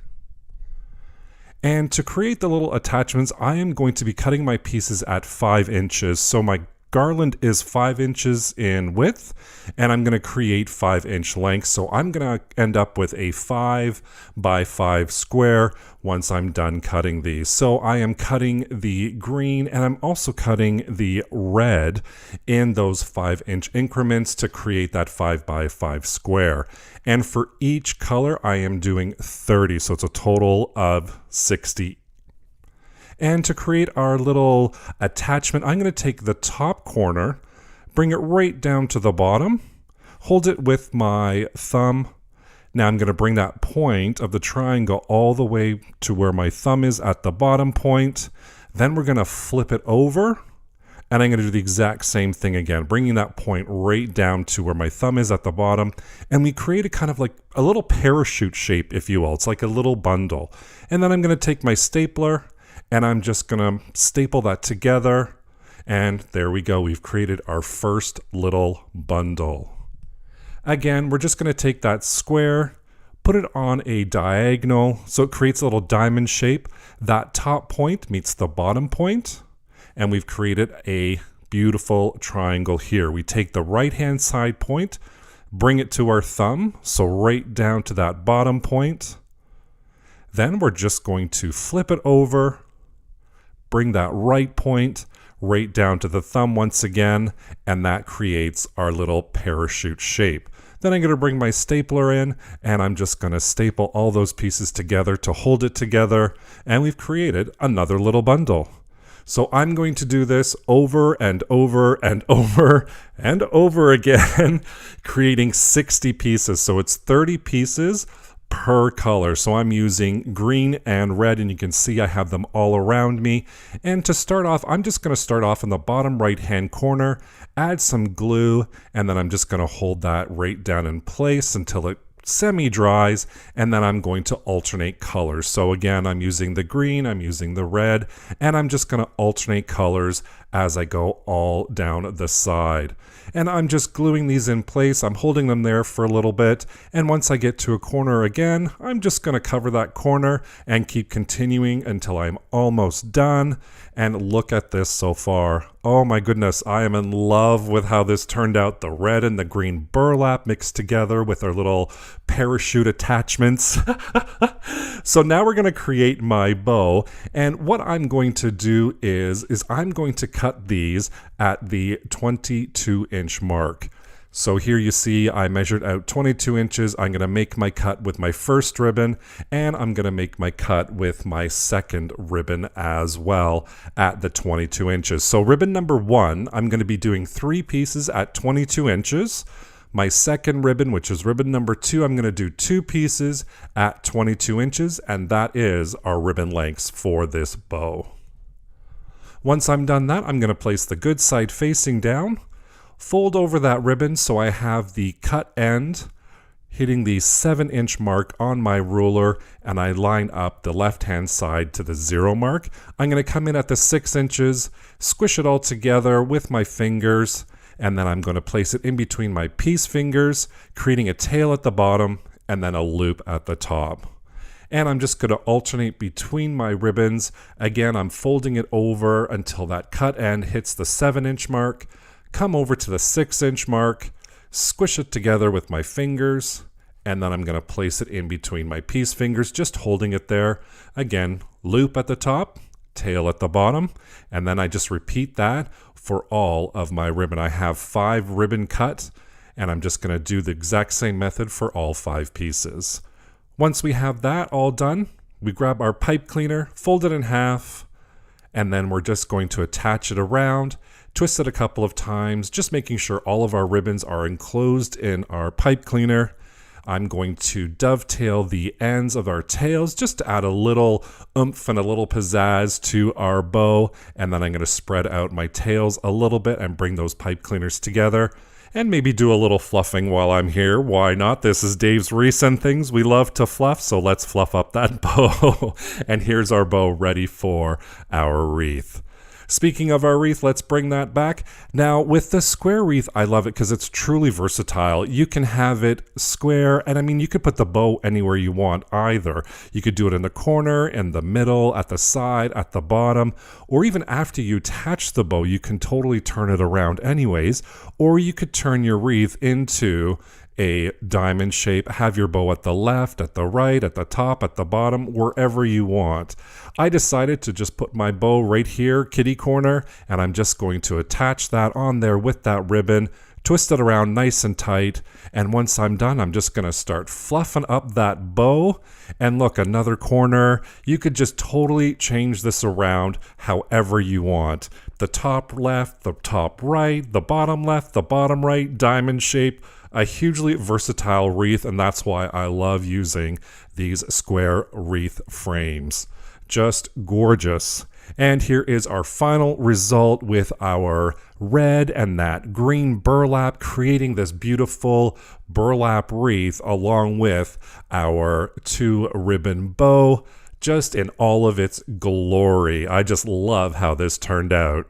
A: And to create the little attachments, I am going to be cutting my pieces at 5 inches. So my garland is 5 inches in width, and I'm going to create 5-inch lengths. So I'm going to end up with a 5 by 5 square once I'm done cutting these. So I am cutting the green, and I'm also cutting the red in those 5-inch increments to create that 5 by 5 square. And for each color, I am doing 30. So it's a total of 60. And to create our little attachment, I'm going to take the top corner, bring it right down to the bottom, hold it with my thumb. Now I'm going to bring that point of the triangle all the way to where my thumb is at the bottom point. Then we're going to flip it over, and I'm going to do the exact same thing again, bringing that point right down to where my thumb is at the bottom. And we create a kind of like a little parachute shape, if you will. It's like a little bundle. And then I'm going to take my stapler, and I'm just going to staple that together. And there we go. We've created our first little bundle. Again, we're just going to take that square, put it on a diagonal so it creates a little diamond shape. That top point meets the bottom point, and we've created a beautiful triangle here. We take the right-hand side point, bring it to our thumb, so right down to that bottom point. Then we're just going to flip it over, bring that right point right down to the thumb once again, and that creates our little parachute shape. Then I'm going to bring my stapler in, and I'm just going to staple all those pieces together to hold it together, and we've created another little bundle. So I'm going to do this over and over and over and over again, creating 60 pieces. So it's 30 pieces per color. So I'm using green and red, and you can see I have them all around me. And to start off, I'm just going to start off in the bottom right hand corner, add some glue, and then I'm just going to hold that right down in place until it semi-dries, and then I'm going to alternate colors. So again, I'm using the green, I'm using the red, and I'm just going to alternate colors as I go all down the side. And I'm just gluing these in place. I'm holding them there for a little bit, and once I get to a corner again, I'm just going to cover that corner and keep continuing until I'm almost done. And look at this so far. Oh my goodness, I am in love with how this turned out. The red and the green burlap mixed together with our little parachute attachments. So now we're going to create my bow, and what I'm going to do is I'm going to cut these at the 22-inch mark. So here you see I measured out 22 inches. I'm going to make my cut with my first ribbon, and I'm going to make my cut with my second ribbon as well at the 22 inches. So ribbon number 1, I'm going to be doing 3 pieces at 22 inches. My second ribbon, which is ribbon number 2, I'm going to do 2 pieces at 22 inches, and that is our ribbon lengths for this bow. Once I'm done that, I'm going to place the good side facing down, fold over that ribbon so I have the cut end hitting the 7-inch mark on my ruler, and I line up the left-hand side to the 0 mark. I'm going to come in at the 6 inches, squish it all together with my fingers, and then I'm going to place it in between my piece fingers, creating a tail at the bottom and then a loop at the top. And I'm just going to alternate between my ribbons. Again, I'm folding it over until that cut end hits the 7-inch mark, come over to the 6-inch mark, squish it together with my fingers, and then I'm going to place it in between my piece fingers, just holding it there. Again, loop at the top, tail at the bottom, and then I just repeat that for all of my ribbon. I have 5 ribbon cut, and I'm just going to do the exact same method for all 5 pieces. Once we have that all done, we grab our pipe cleaner, fold it in half, and then we're just going to attach it around, twist it a couple of times, just making sure all of our ribbons are enclosed in our pipe cleaner. I'm going to dovetail the ends of our tails just to add a little oomph and a little pizzazz to our bow, and then I'm going to spread out my tails a little bit and bring those pipe cleaners together. And maybe do a little fluffing while I'm here. Why not? This is Dave's recent things. We love to fluff, so let's fluff up that bow. And here's our bow ready for our wreath. Speaking of our wreath, let's bring that back. Now, with the square wreath, I love it because it's truly versatile. You can have it square, and I mean, you could put the bow anywhere you want either. You could do it in the corner, in the middle, at the side, at the bottom, or even after you attach the bow, you can totally turn it around anyways, or you could turn your wreath into a diamond shape, have your bow at the left, at the right, at the top, at the bottom, wherever you want. I decided to just put my bow right here, kitty corner, and I'm just going to attach that on there with that ribbon, twist it around nice and tight, and once I'm done, I'm just going to start fluffing up that bow. And look, another corner. You could just totally change this around however you want. The top left, the top right, the bottom left, the bottom right, diamond shape. A hugely versatile wreath, and that's why I love using these square wreath frames. Just gorgeous. And here is our final result with our red and that green burlap, creating this beautiful burlap wreath along with our 2 ribbon bow, just in all of its glory. I just love how this turned out.